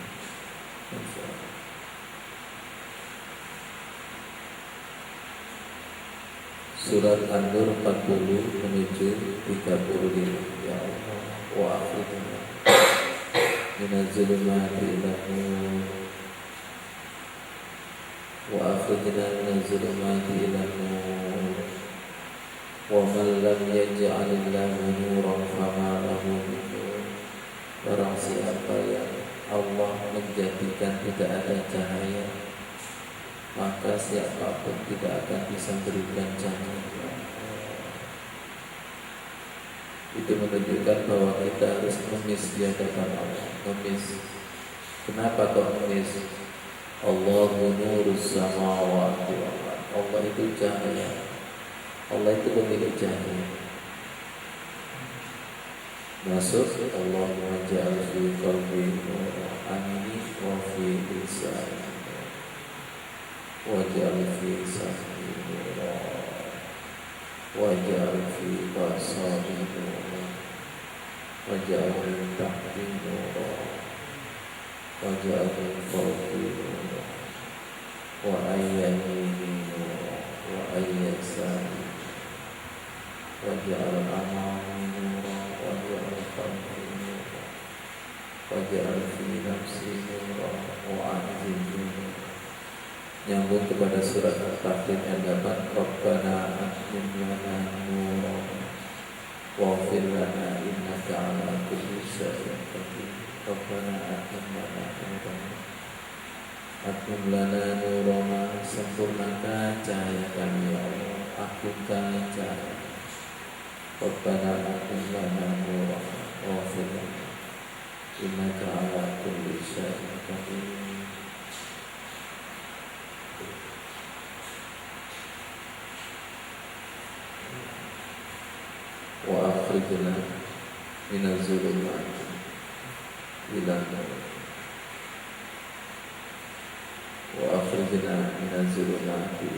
Surat An-Nur 40 menuju 35. Ya Allah, wa akhrijna minadz zulumati ilan nur. Wa akhrijna minadz zulumati ilan nur. Wa man lam yaj'alillahu nuran fama lahu min nur. Barang siapa yang Allah menjadikan tidak ada cahaya, maka siapapun tidak akan bisa berikan cahaya. Itu menunjukkan bahwa kita harus mengemis di hadapan Allah. Mengemis. Kenapa kok mengemis? Allahu nurus samawati wal ardh. Allah itu cahaya. Allah itu pemilik cahaya. Masuk Allahumma ja'al fi qalbi nuran wa fi lisani waj'al fi sam'i nuran waj'al fi basari nuran waj'al min tahti nuran waj'al min fawqi nuran wa ayyamini nuran wa ayyasari waj'al amami nuran waj'al khalfi nuran waj'al fi nafsi nuran wa anzilni nuran. Nyambung kepada surat Al-Fatih yang dapat Rabbana atim lana nuran waghfir lana innaka ala kulli syai'in qadir. Rabbana atim lana nuran, atim lana nurana, sempurnakan cahaya kami ya Allah, agungkan cahaya. Rabbana atim lana nuran waghfir lana innaka ala kulli syai'in qadir. Wa akhrijna minadz zulumati ilan nur. Wa akhrijna minadz zulumati.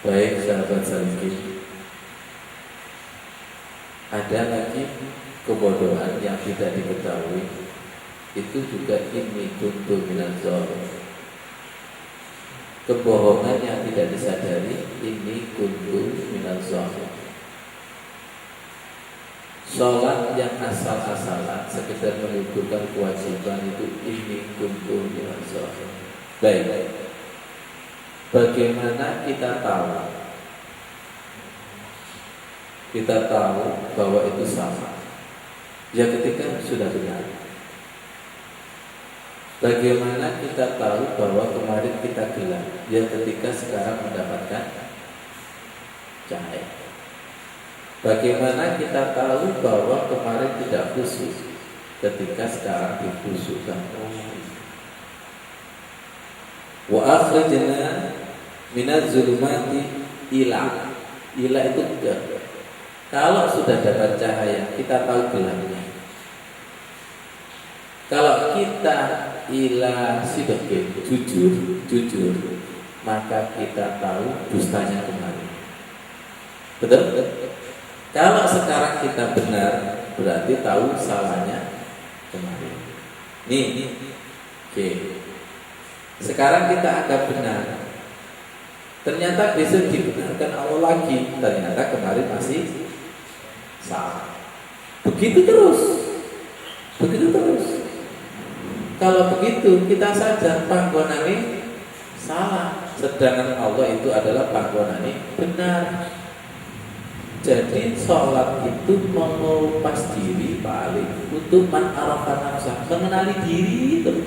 Baik sahabat salikin, ada lagi kebodohan yang tidak diketahui. Itu juga inni kuntu minadz zalimin. Kebohongan yang tidak disadari, ini kuntu minadz zalimin. Sholat yang asal-asalan sekedar menunjukkan kewajiban, itu ini kuntu minadz zalimin. Baik. Bagaimana kita tahu? Kita tahu bahwa itu salah. Ya ketika sudah benar. Bagaimana kita tahu bahwa kemarin kita gelap? Ya ketika sekarang mendapatkan cahaya. Bagaimana kita tahu bahwa kemarin tidak khusyuk? Ketika sekarang dikhusyukkan. Wa akhrijna minaz zulumati ila. Ila itu gelap. Kalau sudah dapat cahaya, kita tahu gelapnya. Kalau kita ila sidqin, jujur, maka kita tahu dustanya kemarin. Betul? Kalau sekarang kita benar, berarti tahu salahnya kemarin. Nih. Oke. Sekarang kita agak benar. Ternyata besok dibenarkan Allah lagi. Ternyata kemarin masih salah. Begitu terus. Kalau begitu kita sadar panggonane salah, sedangkan Allah itu adalah panggonane benar. Jadi sholat itu mengupas diri paling untuk man arafa nafsah, mengenali diri terus.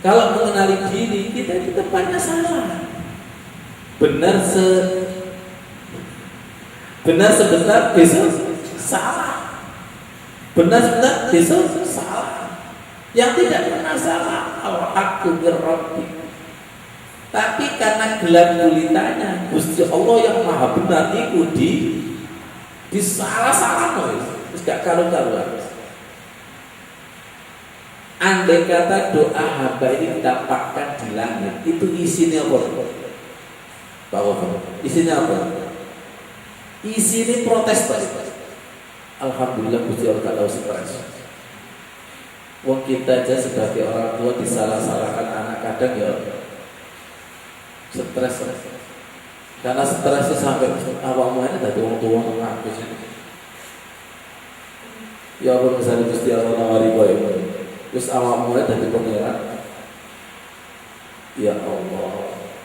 Kalau mengenali diri kita itu tempatnya salah. Benar sebentar besok salah. Benar sebentar besok salah. Yang tidak pernah salah al-haqqu birrabbik. Tapi karena gelap gulitanya Gusti Allah yang maha benar itu di salah-salah wis gak karu-karuan. Andai kata doa hamba ini didapatkan di langit, itu isinya apa? Isinya apa? Isinya protes. Alhamdulillah Gusti Allah gak tahu stres. Wong kita aja sebagai orang tua disalah-salahkan anak kadang ya stres. Karena stresnya sampai awakmu ini dari wong tua ngaku sih. Ya Allah misalnya Gusti Allah nawari kowe. Terus awakmu ini dari pangeran. Ya Allah,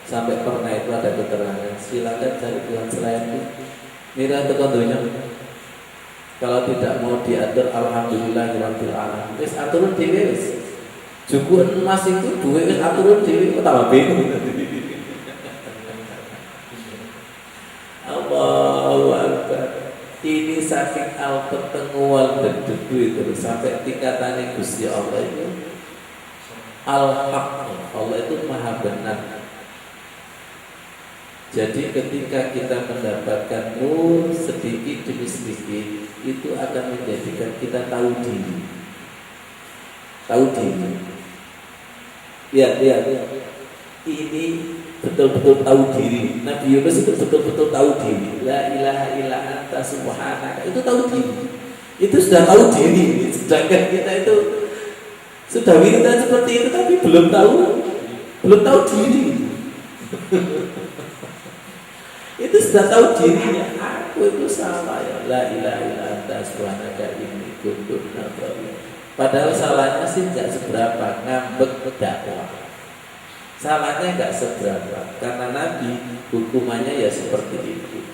sampai pernah itu ada keterangan silakan cari Tuhan selain itu. Mira tekan dunia. Kalau tidak mau diatur alhamdulillahirabbil alamin. Wis aturun dhewe wis. Juku emas itu duwe wis aturun dhewe kok tambah bingung. Allahu Akbar. Ini saking al-pertemuan dan debu itu sampai tingkatannya Gusti Allah itu al-haq. Allah itu maha benar. Jadi ketika kita mendapatkan nur sedikit demi sedikit, itu akan menjadikan kita tahu diri. Ya. Ini betul-betul tahu diri. Nabi Yunus itu betul-betul tahu diri. La ilaha illa anta subhanaka. Itu tahu diri. Itu sudah tahu diri. Sedangkan kita itu sudah wiridan seperti itu tapi belum tahu diri. Itu sudah tahu dirinya. Aku itu salah ya. La ilaha illa anta subhanaka inni kuntu minadh dhalimin. Padahal salahnya sih tidak seberapa, ngambek dakwah. Salahnya nggak seberapa karena Nabi hukumannya ya seperti itu.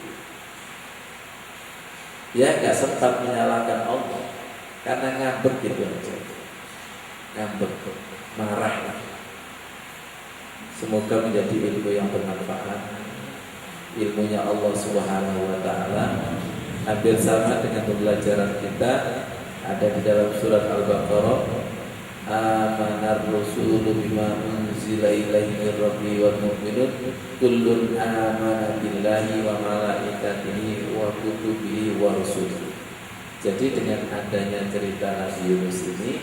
Ya nggak sempat menyalahkan Allah karena ngambek gitu aja, ngambek, marah. Semoga menjadi ilmu yang bermanfaat. Ilmunya Allah Subhanahu Wa Taala hampir sama dengan pembelajaran kita ada di dalam surat Al-Baqarah. Amanar rasulu bima unzila ilaihi min rabbi wal mu'minun kullun amana billahi wa malaikatihi wa kutubihi wa rusulihi. Jadi dengan adanya cerita Nabi Yunus ini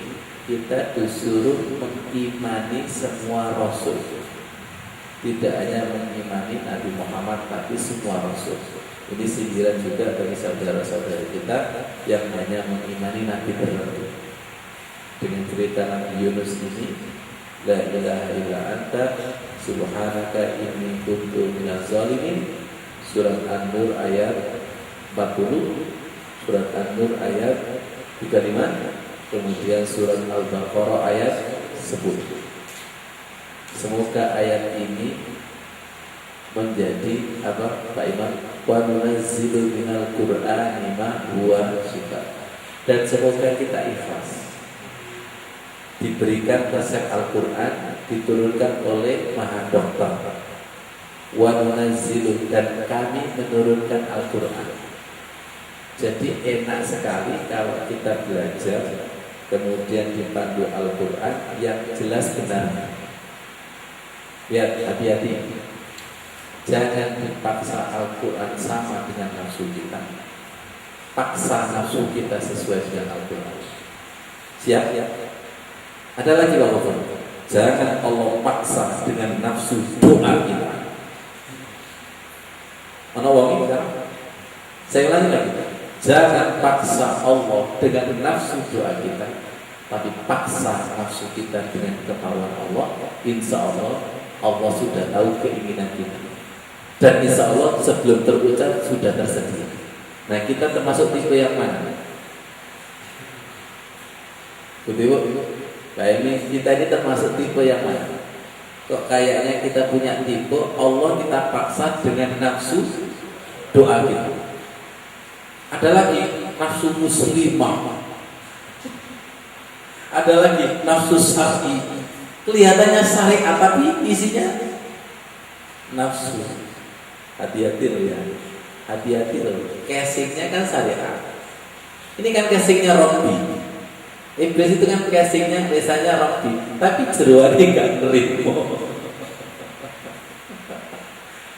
kita disuruh mengimani semua rasul. Tidak hanya mengimani Nabi Muhammad tapi semua rasul. Ini sindiran juga bagi saudara-saudara kita yang hanya mengimani Nabi tertentu. Dengan cerita Nabi Yunus ini, la ilaha illa anta subhanaka inni kuntu minaz zalimin. Surat An-Nur ayat 40, surat An-Nur ayat 35, kemudian surat Al-Baqarah ayat 10. Semoga ayat ini menjadi apa Pak Imam? Wa nunazzilu minal Qur'ani ma huwa shifaa. Dan semoga kita ikhlas. diberikan resep Al-Quran, diturunkan oleh Maha Dokter. Wa nunazzilu, dan kami menurunkan Al-Quran. Jadi enak sekali kalau kita belajar kemudian dipandu Al-Quran yang jelas benar. Lihat, hati-hati, jangan dipaksa Al-Quran sama dengan nafsu kita. Paksa nafsu kita sesuai dengan Al-Quran. Siap? Ada lagi Pak Gofur, jangan Allah paksa dengan nafsu doa kita. Mana wong ini? Saya ulangi lagi, jangan paksa Allah dengan nafsu doa kita, tapi paksa nafsu kita dengan kemauan Allah. Insya Allah, Allah sudah tahu keinginan kita, dan insya Allah sebelum terucap sudah tersedia. Nah, kita termasuk tipe yang mana? Betul. Baik, ini kita ini termasuk tipe yang mana? Kok kayaknya kita punya tipe Allah kita paksa dengan nafsu doa kita. Ada lagi nafsu muslimah, ada lagi nafsu syar'i. Kelihatannya syariat tapi isinya nafsu. Hati-hati loh ya, hati-hati loh. Casingnya kan syariat. Ini kan casingnya Robbi. Iblis itu kan casingnya biasanya Robbi, tapi jeroannya nggak nerimo.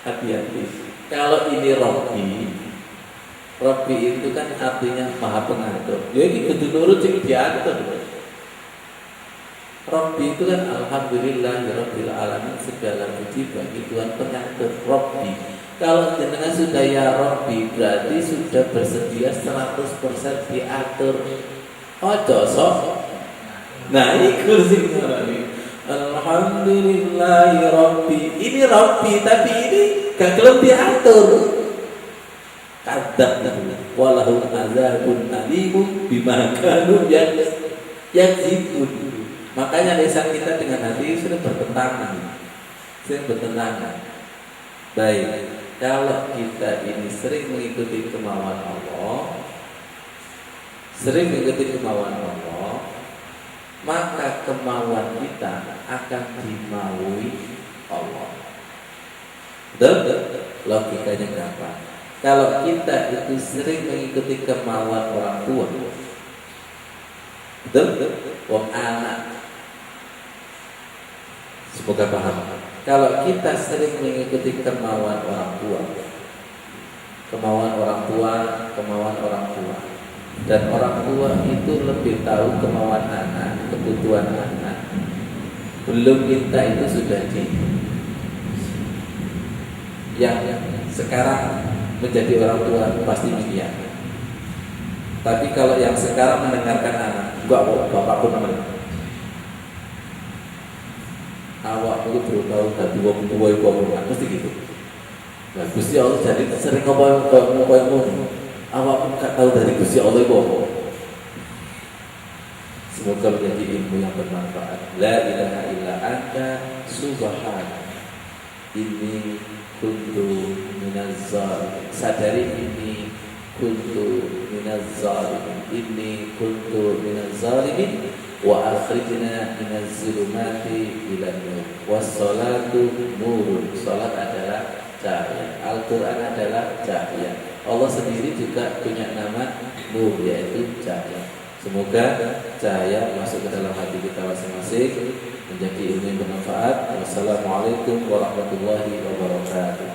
Hati-hati. Kalau ini Robbi itu kan artinya maha pengatur. Ya ini kudu nurut sing diatur. Robbi itu kan alhamdulillahirabbil alamin, segala puji bagi Tuhan pengatur. Robbi. Kalau jenengan sudah ya Robbi, berarti sudah bersedia 100% diatur. Ojo sok. Nah, ini kursi alhamdulillahi Rabbi. Ini Rabbi tapi ini gak gelem diatur. Kadang walahum azabun alimun bima kanu yakzibun. Makanya lisan kita dengan hati sudah bertentangan. Baik, kalau kita ini sering mengikuti kemauan Allah, maka kemauan kita akan dimaui Allah. Betul? Logikanya gampang. Kalau kita itu sering mengikuti kemauan orang tua, betul? Wong anak, semoga paham. Kalau kita sering mengikuti kemauan orang tua, dan orang tua itu lebih tahu kemauan anak, kebutuhan anak. Belum kita itu sudah yang sekarang menjadi orang tua pasti mengiyakan. Tapi kalau yang sekarang mendengarkan anak, bapakku namanya, awak itu beritahu tadi wong tua iku apa mesti gitu. Nah, Gusti Allah jadi sering ngomong awak pun gak tahu dari Gusti Allah itu apa. Semoga menjadi ilmu yang bermanfaat. La ilaha illa anta subhanaka inni kuntu minaz zalimin. Sadari ini kuntu minaz zalimin. Inni kuntu minaz zalimin wa akhrijna minaz zulumati ilan nur. Wassalatu nurun. Salat adalah cahaya. Al-Quran adalah cahaya. Allah sendiri juga punya nama nur, yaitu cahaya. Semoga cahaya masuk ke dalam hati kita masing-masing, menjadi ilmu yang bermanfaat. Wassalamualaikum warahmatullahi wabarakatuh.